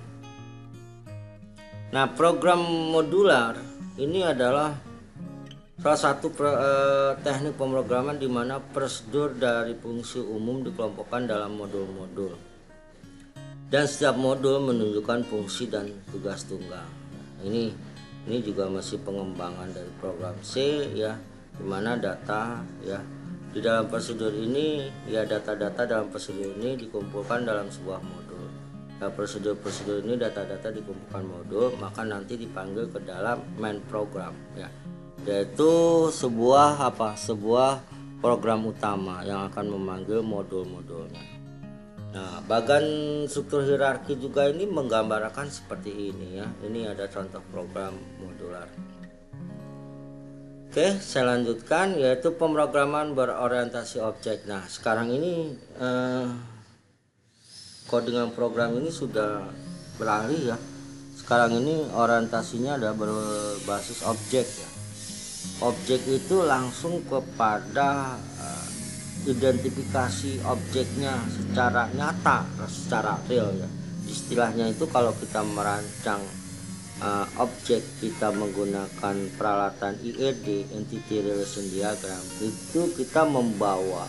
Nah, program modular ini adalah salah satu teknik pemrograman di mana prosedur dari fungsi umum dikelompokkan dalam modul-modul, dan setiap modul menunjukkan fungsi dan tugas tunggal. Nah, ini juga masih pengembangan dari program C ya, di mana data ya di dalam prosedur ini ya, data-data dalam prosedur ini dikumpulkan dalam sebuah modul. Nah, prosedur ini data-data dikumpulkan modul, maka nanti dipanggil ke dalam main program ya, yaitu sebuah program utama yang akan memanggil modul-modulnya. Nah, bagan struktur hierarki juga ini menggambarkan seperti ini ya. Ini ada contoh program modular. Oke, saya lanjutkan, yaitu pemrograman berorientasi objek. Nah, sekarang ini codingan program ini sudah beralih ya. Sekarang ini orientasinya ada berbasis objek ya. Objek itu langsung kepada identifikasi objeknya secara nyata, secara real ya. Istilahnya itu kalau kita merancang objek, kita menggunakan peralatan IRD, Entity Relation Diagram, itu kita membawa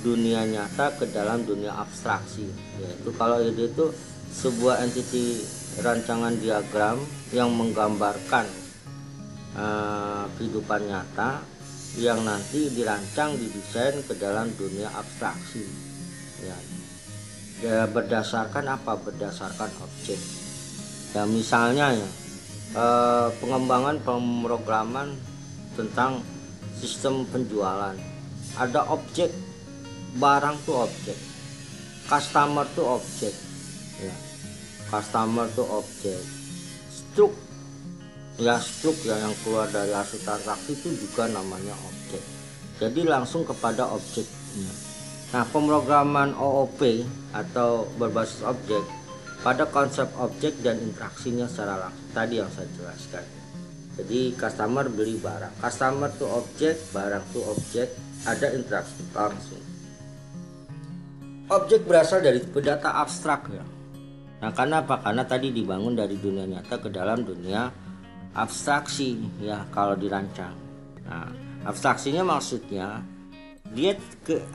dunia nyata ke dalam dunia abstraksi, yaitu kalau IRD itu sebuah entity rancangan diagram yang menggambarkan kehidupan nyata yang nanti dirancang, didesain ke dalam dunia abstraksi. Ya, berdasarkan apa? Berdasarkan objek. Ya misalnya ya, pengembangan pemrograman tentang sistem penjualan. Ada objek, barang tuh objek, customer tuh objek, ya. Customer tuh objek, struk yang keluar dari hasil transaksi itu juga namanya objek. Jadi langsung kepada objeknya. Nah, pemrograman OOP atau berbasis objek pada konsep objek dan interaksinya secara langsung tadi yang saya jelaskan. Jadi customer beli barang, customer tuh objek, barang tuh objek, ada interaksi langsung. Objek berasal dari tipe data abstrak ya. Nah, karena apa? Karena tadi dibangun dari dunia nyata ke dalam dunia abstraksi ya kalau dirancang. Nah, abstraksinya maksudnya dia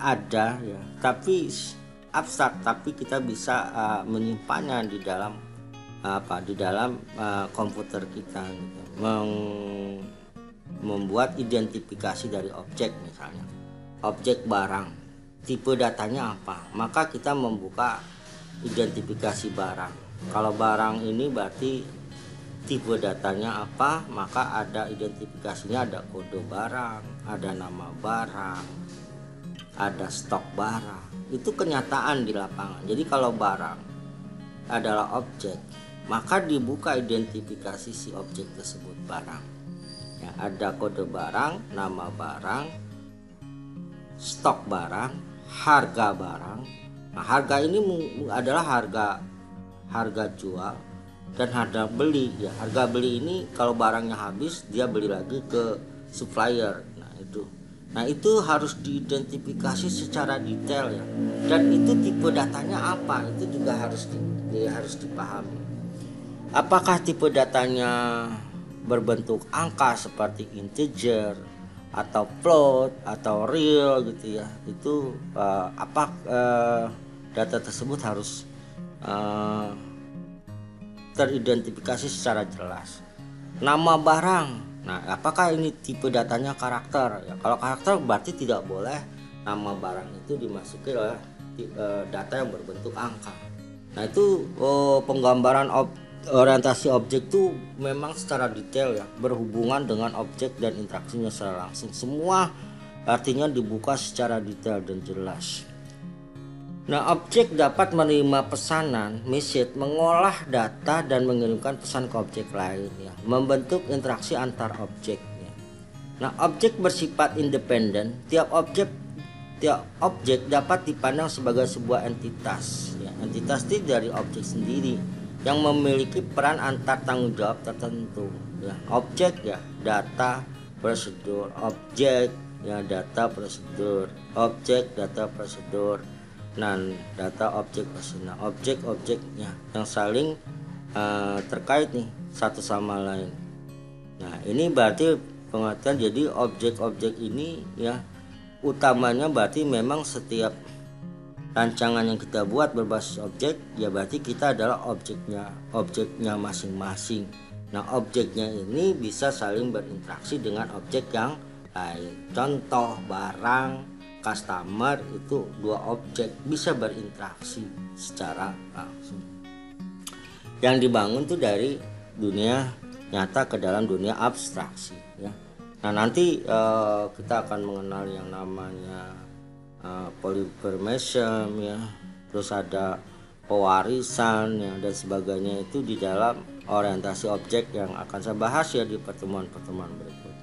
ada ya, tapi abstrak, tapi kita bisa menyimpannya di dalam komputer kita gitu. Membuat identifikasi dari objek, misalnya objek barang, tipe datanya apa, maka kita membuka identifikasi barang. Kalau barang ini berarti tipe datanya apa, maka ada identifikasinya, ada kode barang, ada nama barang, ada stok barang. Itu kenyataan di lapangan. Jadi kalau barang adalah objek, maka dibuka identifikasi si objek tersebut barang. Ya, ada kode barang, nama barang, stok barang, harga barang. Nah, harga ini adalah harga jual dan harga beli ya. Harga beli ini kalau barangnya habis dia beli lagi ke supplier. Nah itu harus diidentifikasi secara detail ya. Dan itu tipe datanya apa, itu juga harus dipahami. Apakah tipe datanya berbentuk angka seperti integer atau float atau real gitu ya. Itu data tersebut harus teridentifikasi secara jelas. Nama barang, nah apakah ini tipe datanya karakter ya? Kalau karakter berarti tidak boleh nama barang itu dimasuki oleh data yang berbentuk angka. Nah itu penggambaran orientasi objek itu memang secara detail ya, berhubungan dengan objek dan interaksinya secara langsung. Semua artinya dibuka secara detail dan jelas. Nah, objek dapat menerima pesanan, message, mengolah data dan mengirimkan pesan ke objek lain ya, membentuk interaksi antar objek ya. Nah, objek bersifat independen. Tiap objek dapat dipandang sebagai sebuah entitas ya. Entitas itu dari objek sendiri yang memiliki peran antar tanggung jawab tertentu ya. Objek ya, data, prosedur, objek ya, data, prosedur, objek, data, prosedur. Nah, data, objek, prosedur. Nah, objek-objeknya yang saling terkait nih satu sama lain. Nah, ini berarti pengertian. Jadi objek-objek ini ya utamanya berarti memang setiap rancangan yang kita buat berbasis objek ya berarti kita adalah objeknya masing-masing. Nah, objeknya ini bisa saling berinteraksi dengan objek yang lain. Contoh barang, customer, itu dua objek bisa berinteraksi secara langsung. Yang dibangun tuh dari dunia nyata ke dalam dunia abstraksi ya. Nah, nanti kita akan mengenal yang namanya polypermission ya, terus ada pewarisan ya, dan sebagainya itu di dalam orientasi objek yang akan saya bahas ya di pertemuan-pertemuan berikutnya.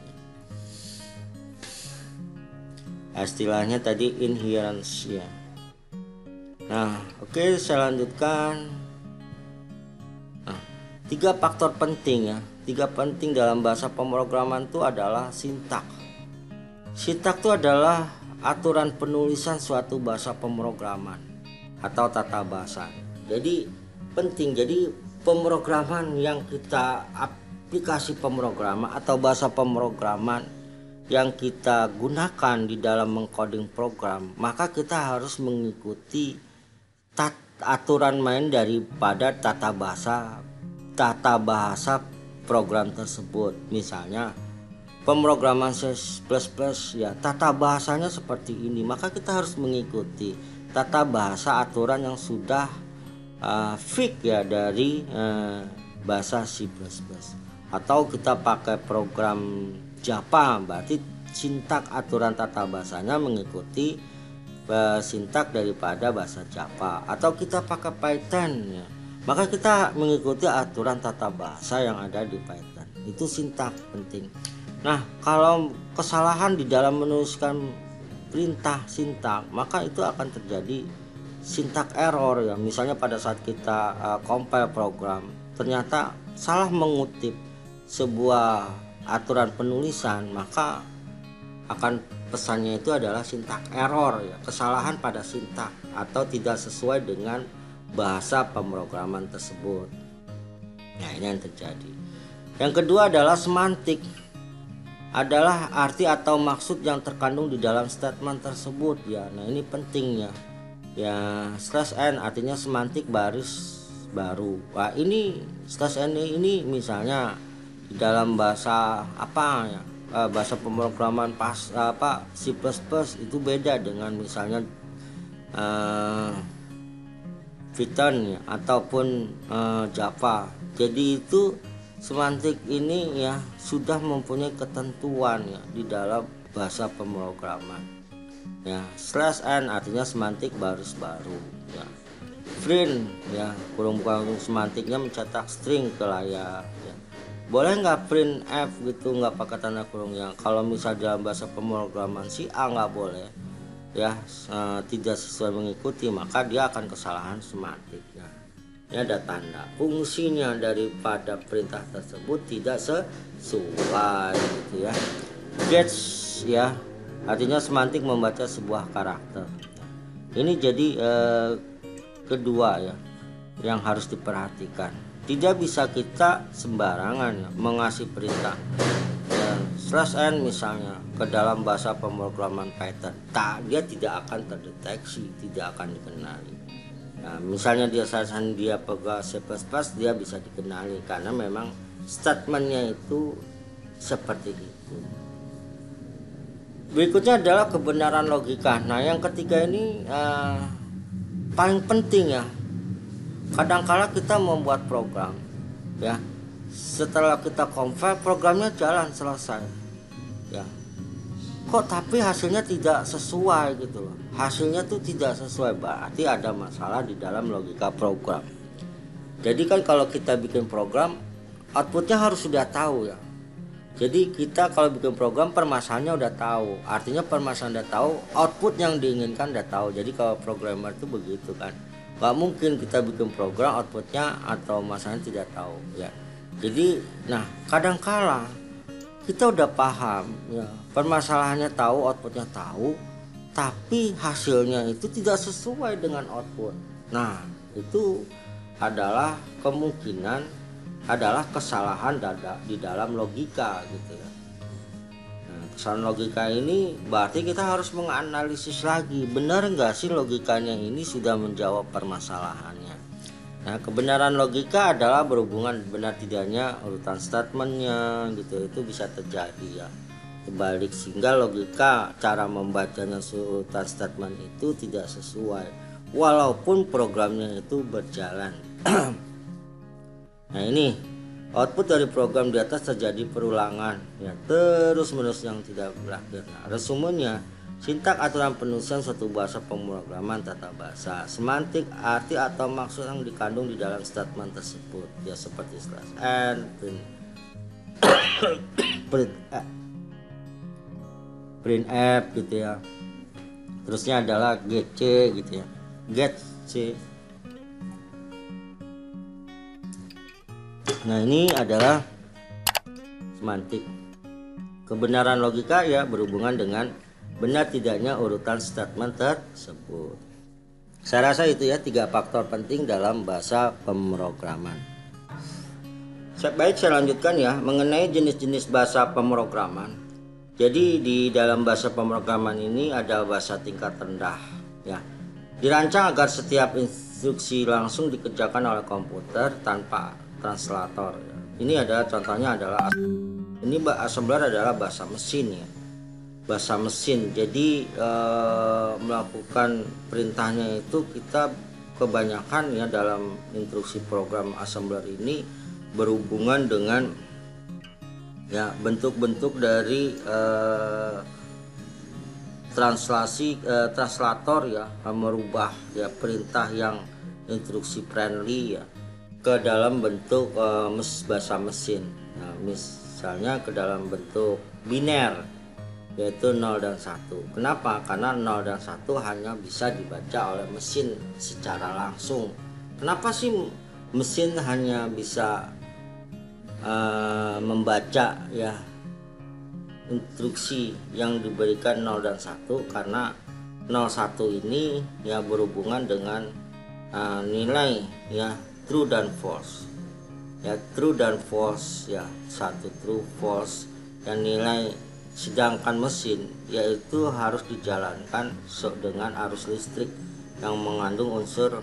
Istilahnya tadi inherence ya. Nah, oke, saya lanjutkan. Nah, 3 faktor penting ya. 3 penting dalam bahasa pemrograman itu adalah sintak. Sintak itu adalah aturan penulisan suatu bahasa pemrograman atau tata bahasa. Jadi penting. Jadi pemrograman yang kita aplikasi pemrograman atau bahasa pemrograman yang kita gunakan di dalam mengcoding program, maka kita harus mengikuti aturan main daripada tata bahasa program tersebut. Misalnya pemrograman C++ ya tata bahasanya seperti ini, maka kita harus mengikuti tata bahasa aturan yang sudah fix ya dari bahasa C++. Atau kita pakai program Java, berarti sintak aturan tata bahasanya mengikuti sintak daripada bahasa Java. Atau kita pakai Python ya, maka kita mengikuti aturan tata bahasa yang ada di Python. Itu sintak penting. Nah, kalau kesalahan di dalam menuliskan perintah sintak, maka itu akan terjadi sintak error ya. Misalnya pada saat kita compile program, ternyata salah mengutip sebuah aturan penulisan, maka akan pesannya itu adalah sintak error ya, kesalahan pada sintak atau tidak sesuai dengan bahasa pemrograman tersebut. Nah, ini yang terjadi. Yang kedua adalah semantik, adalah arti atau maksud yang terkandung di dalam statement tersebut ya. Nah, ini pentingnya ya. /n artinya semantik baris baru. Wah, ini /n ini misalnya di dalam bahasa apa ya, bahasa pemrograman C++ itu beda dengan misalnya Python ya, ataupun Java. Jadi itu semantik ini ya sudah mempunyai ketentuan ya di dalam bahasa pemrograman ya. /n artinya semantik baris baru ya. Print ya, kurung-kurung semantiknya mencetak string ke layar ya. Boleh nggak print f gitu, nggak pakai tanda kurung ya. Kalau misalnya dalam bahasa pemrograman si A nggak boleh ya, tidak sesuai mengikuti, maka dia akan kesalahan semantik ya. Ini ada tanda fungsinya daripada perintah tersebut tidak sesuai gitu ya. Gets ya artinya semantik membaca sebuah karakter. Ini jadi kedua ya yang harus diperhatikan. Tidak bisa kita sembarangan ya, mengasih perintah ya, /n misalnya ke dalam bahasa pemrograman Python, dia tidak akan terdeteksi, tidak akan dikenali. Nah, misalnya dia pegang C++, dia bisa dikenali karena memang statementnya itu seperti itu. Berikutnya adalah kebenaran logika. Nah, yang ketiga ini paling penting ya. Kadangkala kita membuat program ya, setelah kita compile programnya jalan selesai ya, kok tapi hasilnya tidak sesuai gitu loh. Hasilnya tuh tidak sesuai, berarti ada masalah di dalam logika program. Jadi kan kalau kita bikin program, outputnya harus sudah tahu ya. Jadi kita kalau bikin program permasalahannya udah tahu, artinya permasalahan udah tahu, output yang diinginkan udah tahu. Jadi kalau programmer itu begitu kan, gak mungkin kita bikin program outputnya atau masalahnya tidak tahu ya. Jadi nah kadangkala kita udah paham ya, permasalahannya tahu, outputnya tahu, tapi hasilnya itu tidak sesuai dengan output. Nah, itu adalah kemungkinan adalah kesalahan di dalam logika gitu ya. Nah, kesalahan logika ini berarti kita harus menganalisis lagi, benar nggak sih logikanya ini sudah menjawab permasalahannya. Nah, kebenaran logika adalah berhubungan benar tidaknya urutan statementnya gitu, itu bisa terjadi ya. Kebalik, sehingga logika cara membacanya urutan statement itu tidak sesuai walaupun programnya itu berjalan. Nah, ini output dari program di atas terjadi perulangan ya, terus menerus yang tidak berakhir. Nah, resumenya, sintak aturan penulisan suatu bahasa pemrograman tata bahasa, semantik arti atau maksud yang dikandung di dalam statement tersebut ya, seperti /n, print f gitu ya. Terusnya adalah gc gitu ya, get c. Nah, ini adalah semantik. Kebenaran logika ya berhubungan dengan benar tidaknya urutan statement tersebut. Saya rasa itu ya 3 faktor penting dalam bahasa pemrograman. Baik, saya lanjutkan ya mengenai jenis-jenis bahasa pemrograman. Jadi di dalam bahasa pemrograman ini ada bahasa tingkat rendah ya. Dirancang agar setiap instruksi langsung dikerjakan oleh komputer tanpa translator. Ini adalah contohnya adalah ini assembler adalah bahasa mesin ya, bahasa mesin. Jadi melakukan perintahnya itu kita kebanyakan ya dalam instruksi program assembler ini berhubungan dengan ya bentuk-bentuk dari translator ya, merubah ya perintah yang instruksi friendly ya ke dalam bentuk bahasa mesin. Nah, misalnya ke dalam bentuk biner yaitu 0 dan 1. Kenapa? Karena 0 dan 1 hanya bisa dibaca oleh mesin secara langsung. Kenapa sih mesin hanya bisa membaca ya instruksi yang diberikan 0 dan 1? Karena 01 ini ya berhubungan dengan nilai ya true dan false ya, true dan false ya, 1 true false, dan nilai. Sedangkan mesin yaitu harus dijalankan dengan arus listrik yang mengandung unsur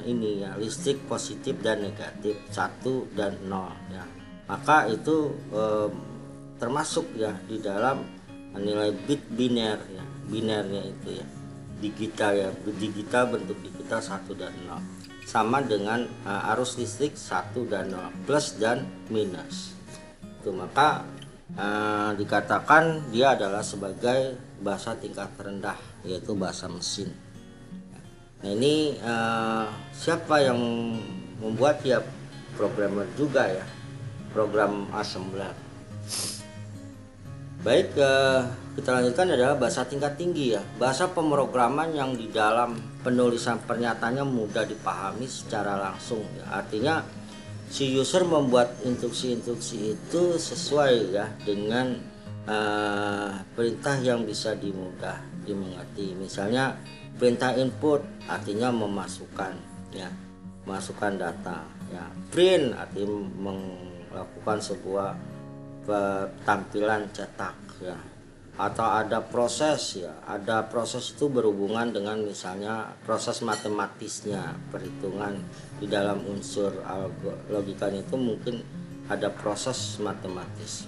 ini ya, listrik positif dan negatif, 1 dan 0 ya. Maka itu termasuk ya di dalam nilai bit biner ya, binernya itu ya, digital ya, digital bentuk digital 1 dan 0, sama dengan arus listrik 1 dan 0, plus dan minus itu. Maka dikatakan dia adalah sebagai bahasa tingkat rendah, yaitu bahasa mesin. Nah ini siapa yang membuat ya? Programmer juga ya, program assembler. Baik, kita lanjutkan adalah bahasa tingkat tinggi ya, bahasa pemrograman yang di dalam penulisan pernyataannya mudah dipahami secara langsung ya. Artinya si user membuat instruksi-instruksi itu sesuai ya dengan perintah yang bisa mudah dimengerti. Misalnya perintah input artinya memasukkan ya, masukkan data ya. Print artinya melakukan sebuah tampilan cetak ya. Atau ada proses ya, ada proses itu berhubungan dengan misalnya proses matematisnya, perhitungan di dalam unsur logikanya itu mungkin ada proses matematis.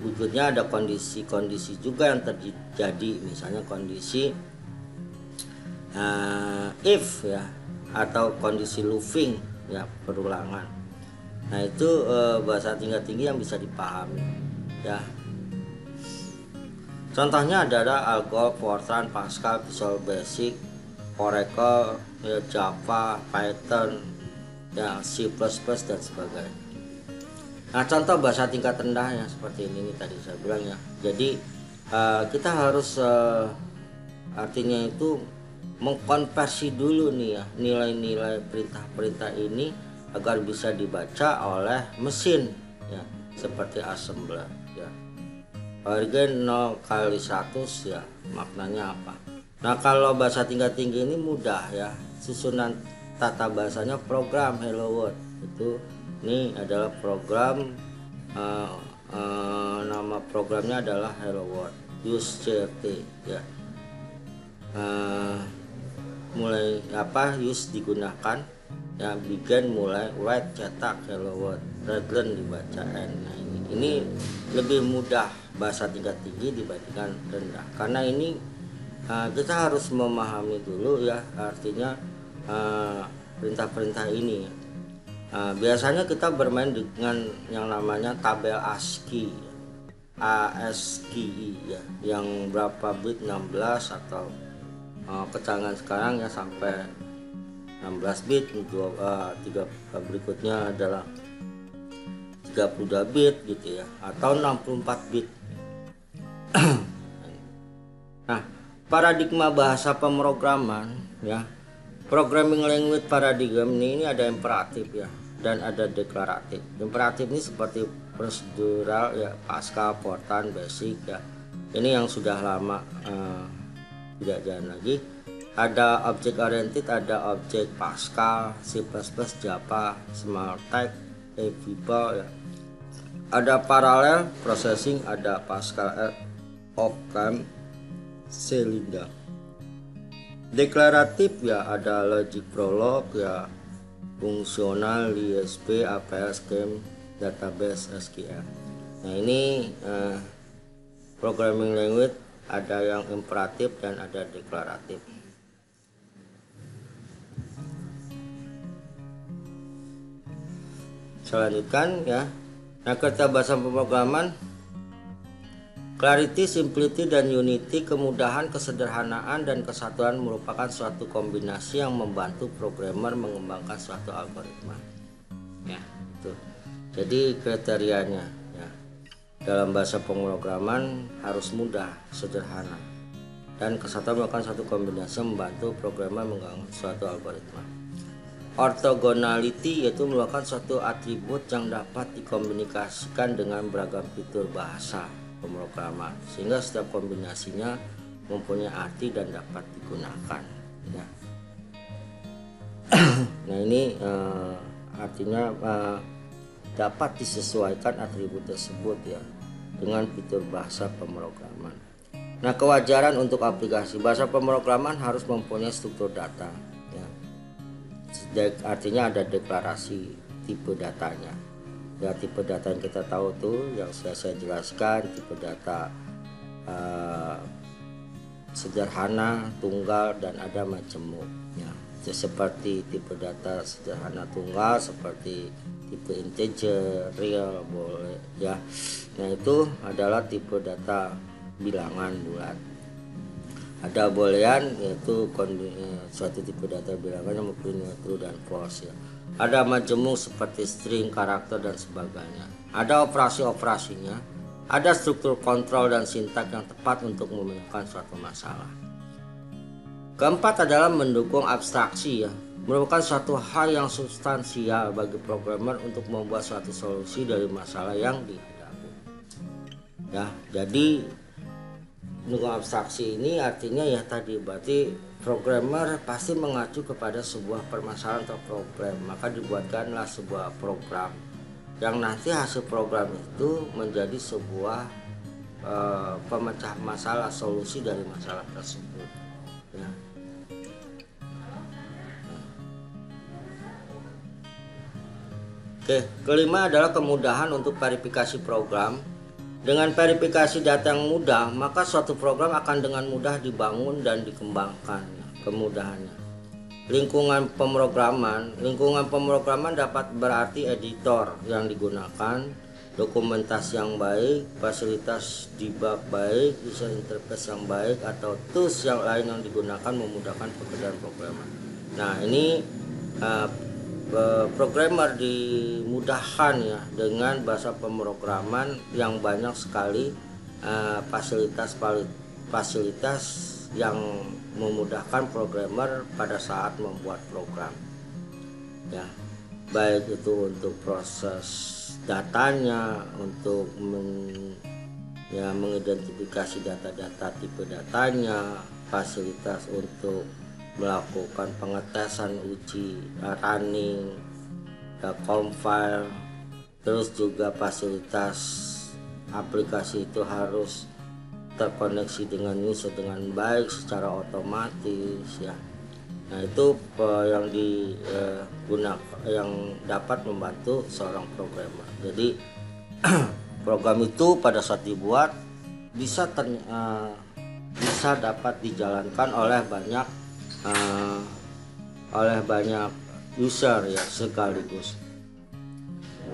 Berikutnya ada kondisi-kondisi juga yang terjadi, misalnya kondisi if ya, atau kondisi looping ya, perulangan. Nah itu bahasa tingkat tinggi yang bisa dipahami ya. Contohnya adalah Algol, Fortran, Pascal, Visual Basic, Oracle, ya, Java, Python, ya, C++ dan sebagainya. Nah contoh bahasa tingkat rendah ya seperti ini tadi saya bilang ya. Jadi kita harus artinya itu mengkonversi dulu nih ya nilai-nilai perintah-perintah ini agar bisa dibaca oleh mesin ya, seperti assembler ya. Organ 0 kali 100 ya, maknanya apa? Nah kalau bahasa tingkat tinggi ini mudah ya, susunan tata bahasanya program Hello World itu. Ini adalah program, nama programnya adalah Hello World, use CRT ya. Mulai apa use digunakan ya, begin mulai, write cetak, Hello World, return dibaca, end. Nah ini lebih mudah bahasa tingkat tinggi dibandingkan rendah, karena ini kita harus memahami dulu ya artinya perintah-perintah ini. Biasanya kita bermain dengan yang namanya tabel ASCII ya, yang berapa bit, 16 atau kecanggihan sekarang ya sampai 16 bit, 3 berikutnya adalah 32 bit gitu ya, atau 64 bit. Nah, paradigma bahasa pemrograman ya, programming language paradigm ini ada imperatif ya dan ada deklaratif. Imperatif ini seperti prosedural ya, Pascal, Fortran, Basic ya. Ini yang sudah lama tidak jalan lagi. Ada object oriented, ada objek Pascal, C++, Java, Smalltalk, Avable ya. Ada parallel processing, ada Pascal, Occam, Celinda. Deklaratif ya, ada logic prolog ya, fungsional ISP, APL, scheme, database, SQL. Nah ini programming language ada yang imperatif dan ada deklaratif. Selanjutkan ya. Nah, kata bahasa pemrograman clarity, simplicity, dan unity, kemudahan, kesederhanaan, dan kesatuan merupakan suatu kombinasi yang membantu programmer mengembangkan suatu algoritma. Ya, itu. Jadi kriterianya ya. Dalam bahasa pemrograman harus mudah, sederhana, dan kesatuan merupakan suatu kombinasi yang membantu programmer mengembangkan suatu algoritma. Orthogonality yaitu merupakan suatu atribut yang dapat dikomunikasikan dengan beragam fitur bahasa pemrograman sehingga setiap kombinasinya mempunyai arti dan dapat digunakan ya. Nah ini artinya dapat disesuaikan atribut tersebut ya dengan fitur bahasa pemrograman. Nah, kewajaran untuk aplikasi bahasa pemrograman harus mempunyai struktur data ya. Artinya ada deklarasi tipe datanya ya. Tipe data yang kita tahu tuh yang saya jelaskan, tipe data sederhana, tunggal, dan ada majemuk ya. Seperti tipe data sederhana tunggal seperti tipe integer, real, boleh ya. Nah itu adalah tipe data bilangan bulat. Ada boolean yaitu suatu tipe data bilangan yang mempunyai true dan false ya. Ada majemuk seperti string, karakter, dan sebagainya. Ada operasi-operasinya. Ada struktur kontrol dan sintak yang tepat untuk memecahkan suatu masalah. Keempat adalah mendukung abstraksi ya. Merupakan suatu hal yang substansial bagi programmer untuk membuat suatu solusi dari masalah yang dihadapi. Ya, jadi mendukung abstraksi ini artinya ya tadi berarti programmer pasti mengacu kepada sebuah permasalahan atau problem, maka dibuatkanlah sebuah program yang nanti hasil program itu menjadi sebuah pemecah masalah, solusi dari masalah tersebut ya. Oke, kelima adalah kemudahan untuk verifikasi program. Dengan verifikasi data yang mudah, maka suatu program akan dengan mudah dibangun dan dikembangkan. Kemudahannya. Lingkungan pemrograman dapat berarti editor yang digunakan, dokumentasi yang baik, fasilitas debug baik, user interface yang baik, atau tools yang lain yang digunakan memudahkan pekerjaan programmer. Nah, ini programmer dimudahkan ya dengan bahasa pemrograman yang banyak sekali fasilitas yang memudahkan programmer pada saat membuat program ya, baik itu untuk proses datanya, untuk mengidentifikasi data-data tipe datanya, fasilitas untuk melakukan pengetesan, uji running, compile, terus juga fasilitas aplikasi itu harus terkoneksi dengan user dengan baik secara otomatis ya. Nah itu yang digunakan yang dapat membantu seorang programmer. Jadi program itu pada saat dibuat bisa dapat dijalankan oleh banyak user ya sekaligus.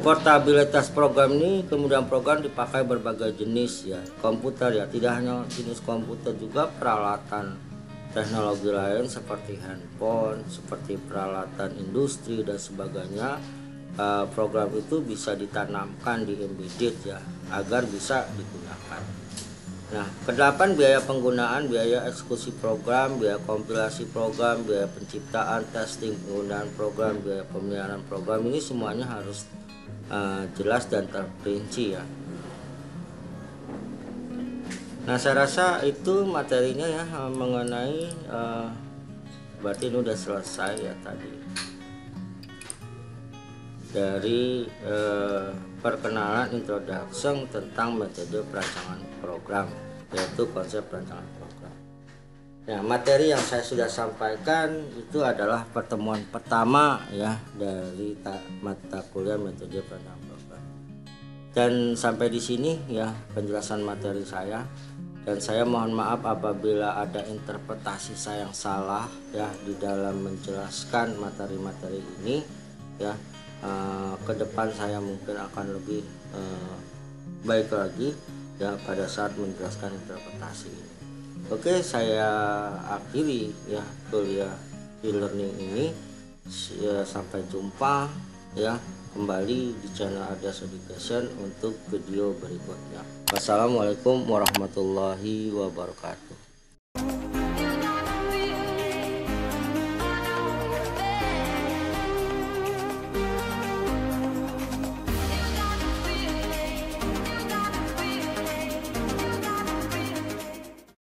Portabilitas program ini, kemudian program dipakai berbagai jenis ya komputer ya, tidak hanya jenis komputer, juga peralatan teknologi lain seperti handphone, seperti peralatan industri dan sebagainya. Program itu bisa ditanamkan di embedded ya agar bisa digunakan. Nah, kedelapan biaya penggunaan, biaya eksekusi program, biaya kompilasi program, biaya penciptaan, testing, penggunaan program, biaya pemeliharaan program, ini semuanya harus jelas dan terperinci ya. Nah, saya rasa itu materinya ya mengenai berarti ini udah selesai ya tadi dari perkenalan introduction tentang metode perancangan program, yaitu konsep perancangan program. Nah, materi yang saya sudah sampaikan itu adalah pertemuan pertama ya dari mata kuliah metode penangkapan. Dan sampai di sini ya penjelasan materi saya. Dan saya mohon maaf apabila ada interpretasi saya yang salah ya di dalam menjelaskan materi-materi ini ya. Ke depan saya mungkin akan lebih baik lagi ya pada saat menjelaskan interpretasi ini. Oke, saya akhiri ya kuliah e-learning ini. Ya, sampai jumpa ya kembali di channel Ardas Education untuk video berikutnya. Wassalamualaikum warahmatullahi wabarakatuh.